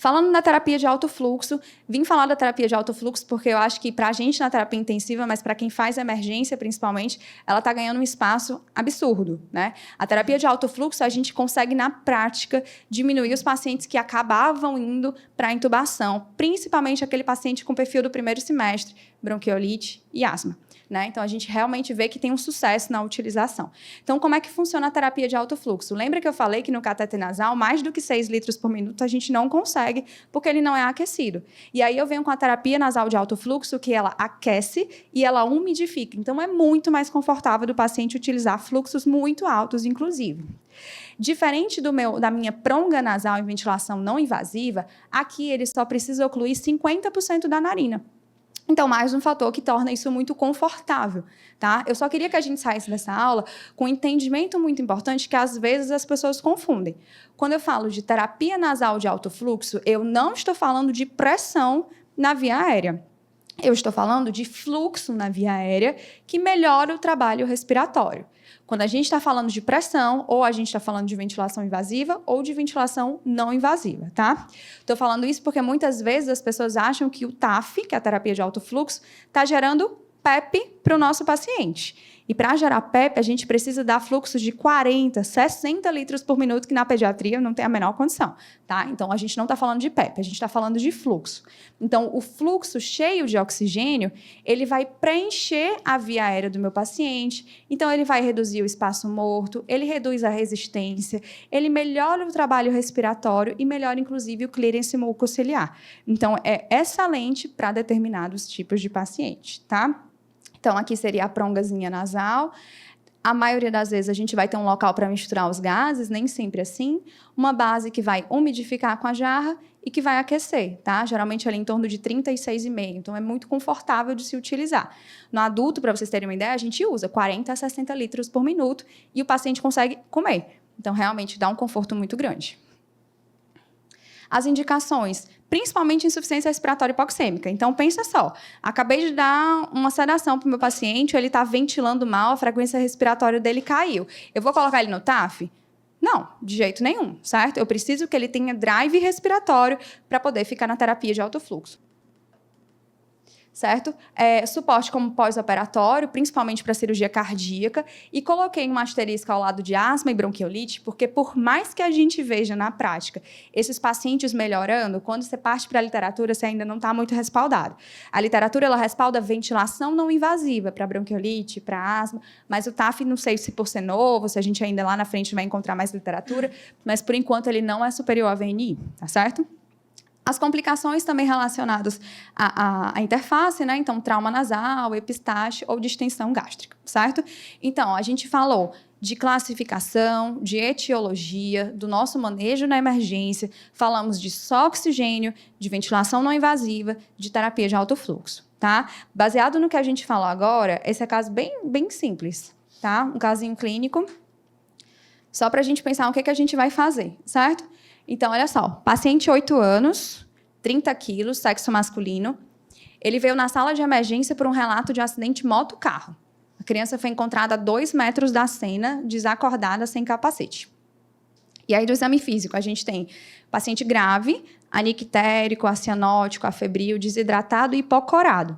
Falando da terapia de alto fluxo, vim falar da terapia de alto fluxo porque eu acho que para a gente na terapia intensiva, mas para quem faz emergência principalmente, ela está ganhando um espaço absurdo, né? A terapia de alto fluxo, a gente consegue na prática diminuir os pacientes que acabavam indo para a intubação, principalmente aquele paciente com perfil do primeiro semestre, bronquiolite e asma. Né? Então, a gente realmente vê que tem um sucesso na utilização. Então, como é que funciona a terapia de alto fluxo? Lembra que eu falei que no cateter nasal, mais do que 6 litros por minuto, a gente não consegue, porque ele não é aquecido. E aí eu venho com a terapia nasal de alto fluxo, que ela aquece e ela umidifica. Então, é muito mais confortável do paciente utilizar fluxos muito altos, inclusive. Diferente da minha pronga nasal em ventilação não invasiva, aqui ele só precisa ocluir 50% da narina. Então, mais um fator que torna isso muito confortável, tá? Eu só queria que a gente saísse dessa aula com um entendimento muito importante que, às vezes, as pessoas confundem. Quando eu falo de terapia nasal de alto fluxo, eu não estou falando de pressão na via aérea. Eu estou falando de fluxo na via aérea que melhora o trabalho respiratório. Quando a gente está falando de pressão, ou a gente está falando de ventilação invasiva ou de ventilação não invasiva, tá? Estou falando isso porque muitas vezes as pessoas acham que o TAF, que é a terapia de alto fluxo, está gerando PEP para o nosso paciente. E para gerar PEP, a gente precisa dar fluxos de 40, 60 litros por minuto, que na pediatria não tem a menor condição, tá? Então, a gente não está falando de PEP, a gente está falando de fluxo. Então, o fluxo cheio de oxigênio, ele vai preencher a via aérea do meu paciente, então ele vai reduzir o espaço morto, ele reduz a resistência, ele melhora o trabalho respiratório e melhora, inclusive, o clearance mucociliar. Então, é excelente para determinados tipos de paciente, tá? Então, aqui seria a prongazinha nasal. A maioria das vezes a gente vai ter um local para misturar os gases, nem sempre assim. Uma base que vai umidificar com a jarra e que vai aquecer, tá? Geralmente ali em torno de 36,5. Então, é muito confortável de se utilizar. No adulto, para vocês terem uma ideia, a gente usa 40 a 60 litros por minuto e o paciente consegue comer. Então, realmente dá um conforto muito grande. As indicações, principalmente insuficiência respiratória hipoxêmica. Então, pensa só, acabei de dar uma sedação para o meu paciente, ele está ventilando mal, a frequência respiratória dele caiu. Eu vou colocar ele no TAF? Não, de jeito nenhum, certo? Eu preciso que ele tenha drive respiratório para poder ficar na terapia de alto fluxo. Certo? Suporte como pós-operatório, principalmente para cirurgia cardíaca, e coloquei um asterisco ao lado de asma e bronquiolite, porque por mais que a gente veja na prática esses pacientes melhorando, quando você parte para a literatura, você ainda não está muito respaldado. A literatura, ela respalda ventilação não invasiva para bronquiolite, para asma, mas o TAF, não sei se por ser novo, se a gente ainda lá na frente vai encontrar mais literatura, mas por enquanto ele não é superior à VNI, tá certo? As complicações também relacionadas à interface, né? Então, trauma nasal, epistaxe ou distensão gástrica, certo? Então, a gente falou de classificação, de etiologia, do nosso manejo na emergência, falamos de só oxigênio, de ventilação não invasiva, de terapia de alto fluxo, tá? Baseado no que a gente falou agora, esse é um caso bem simples, tá? Um casinho clínico, só para a gente pensar o que a gente vai fazer, certo? Então, olha só, paciente 8 anos, 30 quilos, sexo masculino. Ele veio na sala de emergência por um relato de acidente moto-carro. A criança foi encontrada a 2 metros da cena, desacordada, sem capacete. E aí, do exame físico, a gente tem paciente grave, anictérico, acianótico, afebril, desidratado e hipocorado,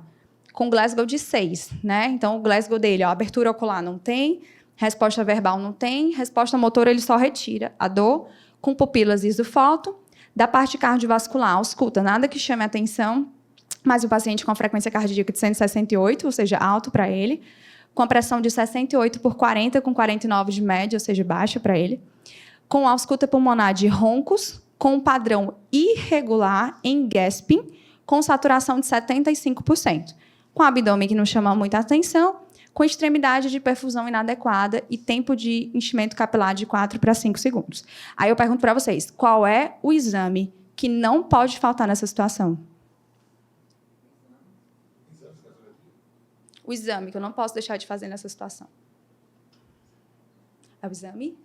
com Glasgow de 6, né? Então, o Glasgow dele, ó, abertura ocular não tem, resposta verbal não tem, resposta motora ele só retira a dor, com pupilas isofoto. Da parte cardiovascular, ausculta, nada que chame a atenção, mas o paciente com a frequência cardíaca de 168, ou seja, alto para ele, com a pressão de 68 por 40, com 49 de média, ou seja, baixa para ele, com ausculta pulmonar de roncos, com um padrão irregular em gasping, com saturação de 75%, com abdômen que não chama muita atenção, com extremidade de perfusão inadequada e tempo de enchimento capilar de 4 para 5 segundos. Aí eu pergunto para vocês, qual é o exame que não pode faltar nessa situação? o exame que eu não posso deixar de fazer nessa situação? É o exame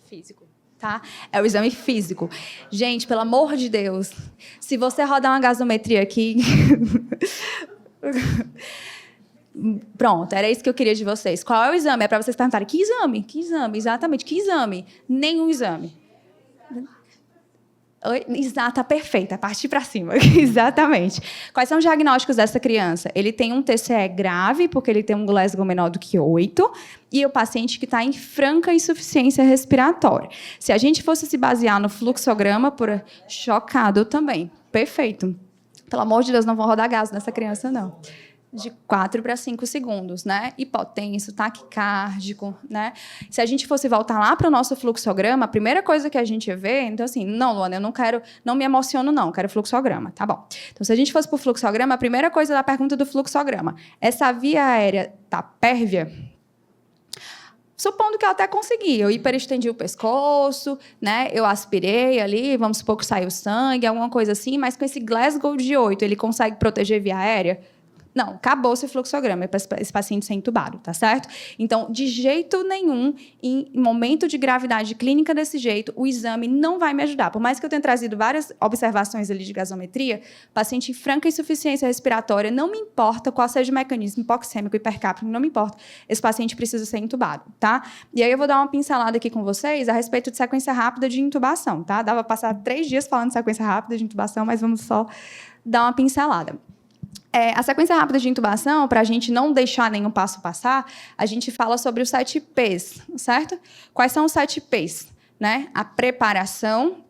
físico, tá? É o exame físico. Gente, pelo amor de Deus, se você rodar uma gasometria aqui... Pronto, era isso que eu queria de vocês. Qual é o exame? É para vocês perguntarem, que exame? Que exame? Exatamente, que exame? Nenhum exame. Exato, perfeita, partir para cima. Exatamente. Quais são os diagnósticos dessa criança? Ele tem um TCE grave, porque ele tem um Glasgow menor do que 8, e o paciente que está em franca insuficiência respiratória. Se a gente fosse se basear no fluxograma, chocado também. Perfeito. Pelo amor de Deus, não vão rodar gás nessa criança, não. De 4 para 5 segundos, né? Hipotenso, taquicárdico, né? Se a gente fosse voltar lá para o nosso fluxograma, a primeira coisa que a gente vê, então assim, não, Luana, eu não quero, não me emociono não, quero fluxograma, tá bom. Então, se a gente fosse para o fluxograma, a primeira coisa da pergunta do fluxograma, essa via aérea tá pérvia? Supondo que eu até consegui, eu hiperestendi o pescoço, né? Eu aspirei ali, vamos supor que saiu sangue, alguma coisa assim, mas com esse Glasgow de 8, ele consegue proteger via aérea? Não, acabou-se o fluxograma, é para esse paciente ser entubado, tá certo? Então, de jeito nenhum, em momento de gravidade clínica desse jeito, o exame não vai me ajudar. Por mais que eu tenha trazido várias observações ali de gasometria, paciente em franca insuficiência respiratória, não me importa qual seja o mecanismo, hipoxêmico, hipercápico, não me importa, esse paciente precisa ser entubado, tá? E aí eu vou dar uma pincelada aqui com vocês a respeito de sequência rápida de intubação, tá? Dava para passar 3 dias falando de sequência rápida de intubação, mas vamos só dar uma pincelada. A sequência rápida de intubação, para a gente não deixar nenhum passo passar, a gente fala sobre os 7 P's, certo? Quais são os 7 P's? Né? A preparação,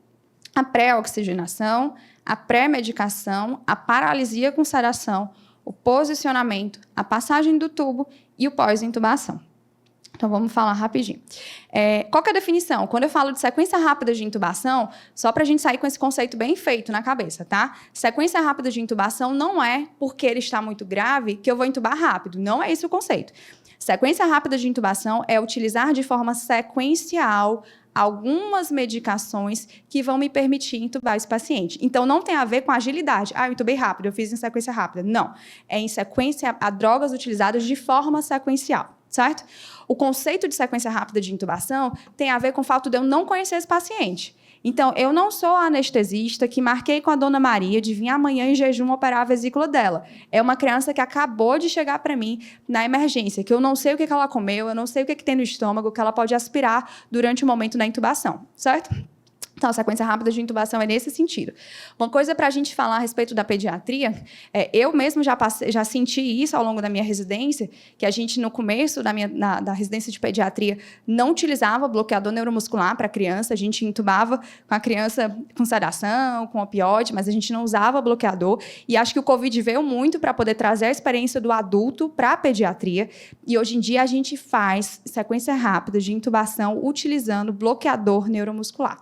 a pré-oxigenação, a pré-medicação, a paralisia com sedação, o posicionamento, a passagem do tubo e o pós-intubação. Então, vamos falar rapidinho. Qual que é a definição? Quando eu falo de sequência rápida de intubação, só para a gente sair com esse conceito bem feito na cabeça, tá? Sequência rápida de intubação não é porque ele está muito grave que eu vou intubar rápido. Não é esse o conceito. Sequência rápida de intubação é utilizar de forma sequencial algumas medicações que vão me permitir intubar esse paciente. Então, não tem a ver com agilidade. Eu intubei rápido, eu fiz em sequência rápida. Não. É em sequência a drogas utilizadas de forma sequencial. Certo? O conceito de sequência rápida de intubação tem a ver com o fato de eu não conhecer esse paciente. Então, eu não sou a anestesista que marquei com a dona Maria de vir amanhã em jejum operar a vesícula dela. É uma criança que acabou de chegar para mim na emergência, que eu não sei o que ela comeu, eu não sei o que tem no estômago, que ela pode aspirar durante o momento da intubação. Certo? Então, a sequência rápida de intubação é nesse sentido. Uma coisa para a gente falar a respeito da pediatria, eu mesmo já senti isso ao longo da minha residência, que a gente, no começo da residência de pediatria, não utilizava bloqueador neuromuscular para a criança, a gente intubava com a criança com sedação, com opioide, mas a gente não usava bloqueador, e acho que o Covid veio muito para poder trazer a experiência do adulto para a pediatria, e hoje em dia a gente faz sequência rápida de intubação utilizando bloqueador neuromuscular.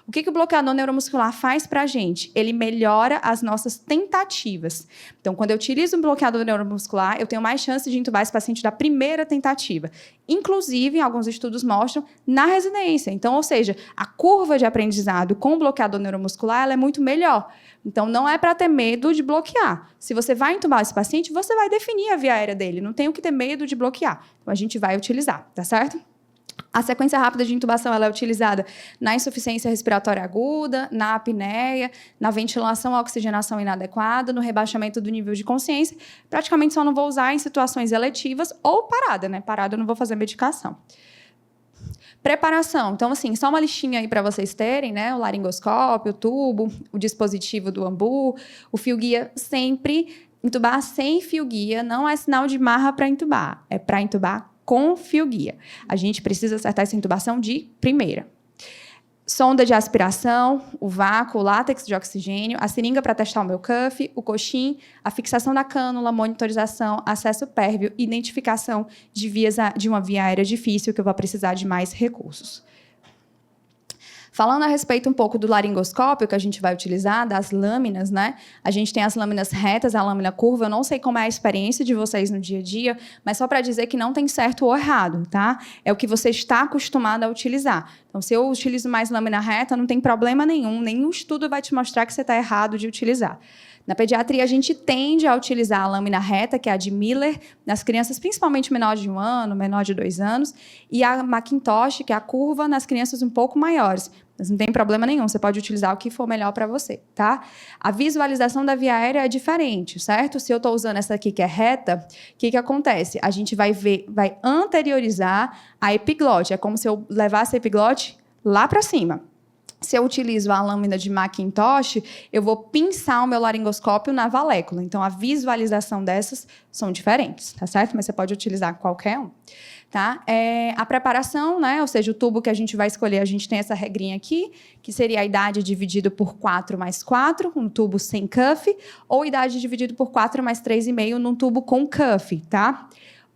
O que o bloqueador neuromuscular faz para a gente? Ele melhora as nossas tentativas. Então, quando eu utilizo um bloqueador neuromuscular, eu tenho mais chance de intubar esse paciente da primeira tentativa. Inclusive, alguns estudos mostram na residência. Então, ou seja, a curva de aprendizado com o bloqueador neuromuscular ela é muito melhor. Então, não é para ter medo de bloquear. Se você vai intubar esse paciente, você vai definir a via aérea dele. Não tem o que ter medo de bloquear. Então, a gente vai utilizar, tá certo? A sequência rápida de intubação ela é utilizada na insuficiência respiratória aguda, na apneia, na ventilação à oxigenação inadequada, no rebaixamento do nível de consciência. Praticamente só não vou usar em situações eletivas ou parada, né? Parada eu não vou fazer medicação. Preparação. Então, assim, só uma listinha aí para vocês terem, né? O laringoscópio, o tubo, o dispositivo do ambu, o fio-guia sempre. Intubar sem fio-guia não é sinal de marra para intubar, é para intubar com fio-guia. A gente precisa acertar essa intubação de primeira. Sonda de aspiração, o vácuo, o látex de oxigênio, a seringa para testar o meu cuff, o coxim, a fixação da cânula, monitorização, acesso pérvio, identificação de uma via aérea difícil que eu vou precisar de mais recursos. Falando a respeito um pouco do laringoscópio que a gente vai utilizar, das lâminas, né? A gente tem as lâminas retas, a lâmina curva. Eu não sei como é a experiência de vocês no dia a dia, mas só para dizer que não tem certo ou errado, tá? É o que você está acostumado a utilizar. Então, se eu utilizo mais lâmina reta, não tem problema nenhum estudo vai te mostrar que você está errado de utilizar. Na pediatria, a gente tende a utilizar a lâmina reta, que é a de Miller, nas crianças principalmente menores de 1 ano, menor de 2 anos, e a Macintosh, que é a curva, nas crianças um pouco maiores. Mas não tem problema nenhum, você pode utilizar o que for melhor para você, tá? A visualização da via aérea é diferente, certo? Se eu estou usando essa aqui que é reta, o que acontece? A gente vai anteriorizar a epiglote. É como se eu levasse a epiglote lá para cima. Se eu utilizo a lâmina de Macintosh, eu vou pinçar o meu laringoscópio na valécula. Então, a visualização dessas são diferentes, tá certo? Mas você pode utilizar qualquer um. Tá? A preparação, né? Ou seja, o tubo que a gente vai escolher, a gente tem essa regrinha aqui, que seria a idade dividido por 4 mais 4, um tubo sem cuff, ou idade dividido por 4 mais 3,5 num tubo com cuff, tá?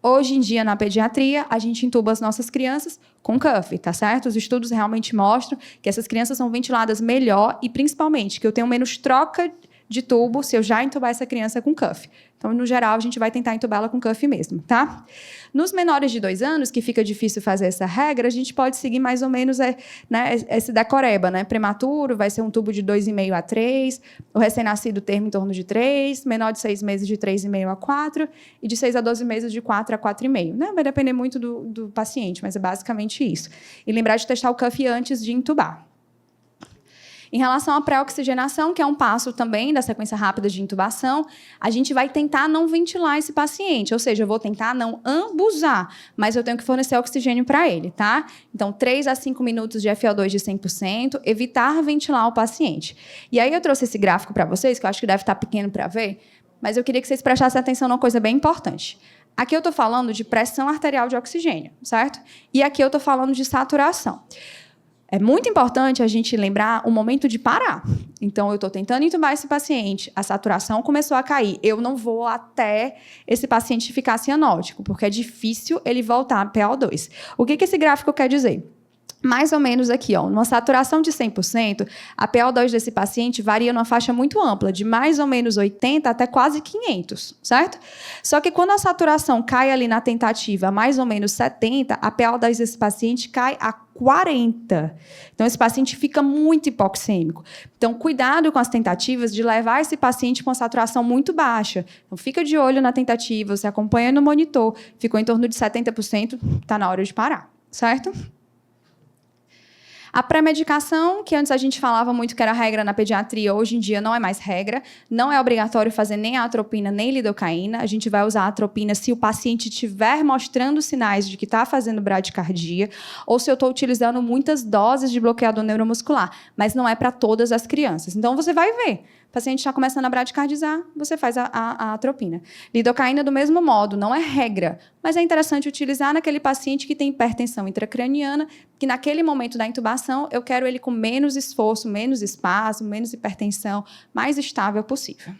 Hoje em dia, na pediatria, a gente entuba as nossas crianças com cuff, tá certo? Os estudos realmente mostram que essas crianças são ventiladas melhor e, principalmente, que eu tenho menos troca de tubo se eu já entubar essa criança com cuff. Então, no geral, a gente vai tentar entubá-la com cuff mesmo, tá? Nos menores de 2 anos, que fica difícil fazer essa regra, a gente pode seguir mais ou menos esse decoreba, né? Prematuro vai ser um tubo de 2,5 a 3, o recém-nascido termo em torno de 3, menor de 6 meses de 3,5 a 4 e de 6 a 12 meses de 4 a 4,5. Né? Vai depender muito do paciente, mas é basicamente isso. E lembrar de testar o cuff antes de entubar. Em relação à pré-oxigenação, que é um passo também da sequência rápida de intubação, a gente vai tentar não ventilar esse paciente, ou seja, eu vou tentar não ambusar, mas eu tenho que fornecer oxigênio para ele, tá? Então, 3 a 5 minutos de FO2 de 100%, evitar ventilar o paciente. E aí eu trouxe esse gráfico para vocês, que eu acho que deve estar pequeno para ver, mas eu queria que vocês prestassem atenção numa coisa bem importante. Aqui eu estou falando de pressão arterial de oxigênio, certo? E aqui eu estou falando de saturação. É muito importante a gente lembrar o momento de parar. Então, eu estou tentando entubar esse paciente, a saturação começou a cair. Eu não vou até esse paciente ficar cianótico, porque é difícil ele voltar a PO2. O que esse gráfico quer dizer? Mais ou menos aqui, ó, numa saturação de 100%, a PO2 desse paciente varia numa faixa muito ampla, de mais ou menos 80 até quase 500, certo? Só que quando a saturação cai ali na tentativa, mais ou menos 70, a PO2 desse paciente cai a 40. Então, esse paciente fica muito hipoxêmico. Então, cuidado com as tentativas de levar esse paciente com a saturação muito baixa. Então, fica de olho na tentativa, você acompanha no monitor, ficou em torno de 70%, está na hora de parar, certo? A pré-medicação, que antes a gente falava muito que era regra na pediatria, hoje em dia não é mais regra. Não é obrigatório fazer nem a atropina nem lidocaína. A gente vai usar a atropina se o paciente estiver mostrando sinais de que está fazendo bradicardia ou se eu estou utilizando muitas doses de bloqueador neuromuscular. Mas não é para todas as crianças. Então, você vai ver. O paciente está começando a bradicardizar, você faz a atropina. Lidocaína, do mesmo modo, não é regra, mas é interessante utilizar naquele paciente que tem hipertensão intracraniana, que naquele momento da intubação, eu quero ele com menos esforço, menos espasmo, menos hipertensão, mais estável possível.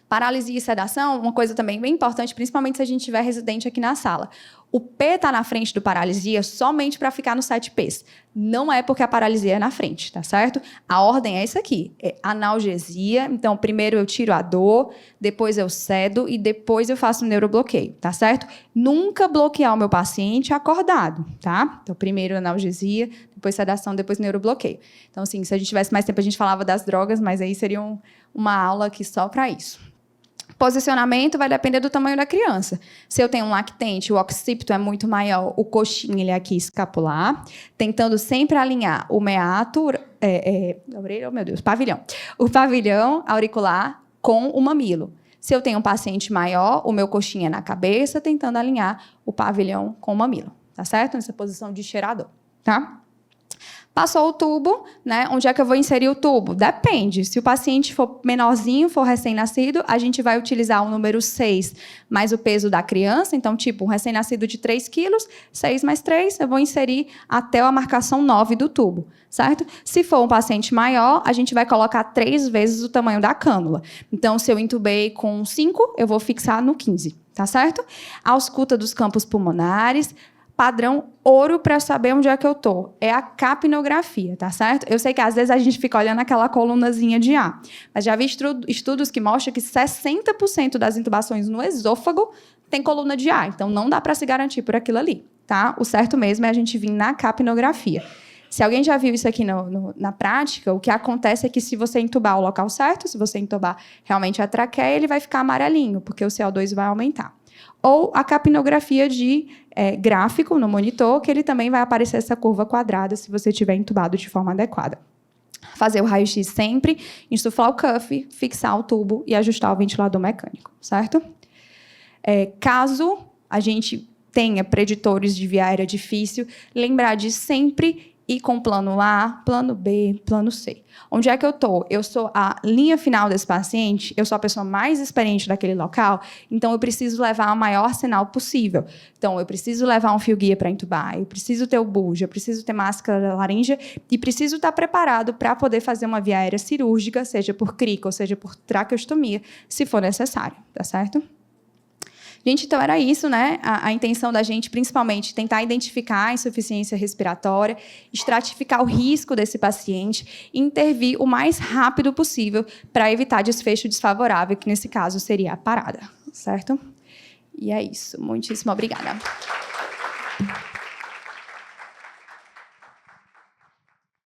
Paralisia e sedação, uma coisa também bem importante, principalmente se a gente tiver residente aqui na sala. O P está na frente do paralisia somente para ficar no 7Ps. Não é porque a paralisia é na frente, tá certo? A ordem é essa aqui, é analgesia. Então, primeiro eu tiro a dor, depois eu cedo e depois eu faço um neurobloqueio, tá certo? Nunca bloquear o meu paciente acordado, tá? Então, primeiro analgesia, depois sedação, depois neurobloqueio. Então, assim, se a gente tivesse mais tempo, a gente falava das drogas, mas aí seria uma aula aqui só para isso. Posicionamento vai depender do tamanho da criança. Se eu tenho um lactente, o occipito é muito maior, o coxinho ele é aqui escapular, tentando sempre alinhar o meato, pavilhão. O pavilhão auricular com o mamilo. Se eu tenho um paciente maior, o meu coxinho é na cabeça, tentando alinhar o pavilhão com o mamilo. Tá certo? Nessa posição de cheirador. Tá? Passou o tubo, né? Onde é que eu vou inserir o tubo? Depende. Se o paciente for menorzinho, for recém-nascido, a gente vai utilizar o número 6 mais o peso da criança. Então, tipo, um recém-nascido de 3 quilos, 6 mais 3, eu vou inserir até a marcação 9 do tubo, certo? Se for um paciente maior, a gente vai colocar 3 vezes o tamanho da cânula. Então, se eu intubei com 5, eu vou fixar no 15, tá certo? A ausculta dos campos pulmonares, padrão ouro para saber onde é que eu estou. É a capnografia, tá certo? Eu sei que às vezes a gente fica olhando aquela colunazinha de ar, mas já vi estudos que mostram que 60% das intubações no esôfago tem coluna de ar, então não dá para se garantir por aquilo ali, tá? O certo mesmo é a gente vir na capnografia. Se alguém já viu isso aqui na prática, o que acontece é que se você entubar o local certo, se você entubar realmente a traqueia, ele vai ficar amarelinho, porque o CO2 vai aumentar. Ou a capnografia de gráfico no monitor, que ele também vai aparecer essa curva quadrada se você tiver entubado de forma adequada. Fazer o raio-x sempre, insuflar o cuff, fixar o tubo e ajustar o ventilador mecânico, certo? Caso a gente tenha preditores de via aérea difícil, lembrar de sempre ir com plano A, plano B, plano C. Onde é que eu estou? Eu sou a linha final desse paciente, eu sou a pessoa mais experiente daquele local, então eu preciso levar o maior arsenal possível. Então, eu preciso levar um fio-guia para entubar, eu preciso ter o bujo, eu preciso ter máscara laríngea e preciso estar preparado para poder fazer uma via aérea cirúrgica, seja por crico ou seja por traqueostomia, se for necessário, tá certo? Gente, então era isso, né? A intenção da gente, principalmente, tentar identificar a insuficiência respiratória, estratificar o risco desse paciente e intervir o mais rápido possível para evitar desfecho desfavorável, que nesse caso seria a parada, certo? E é isso. Muitíssimo obrigada.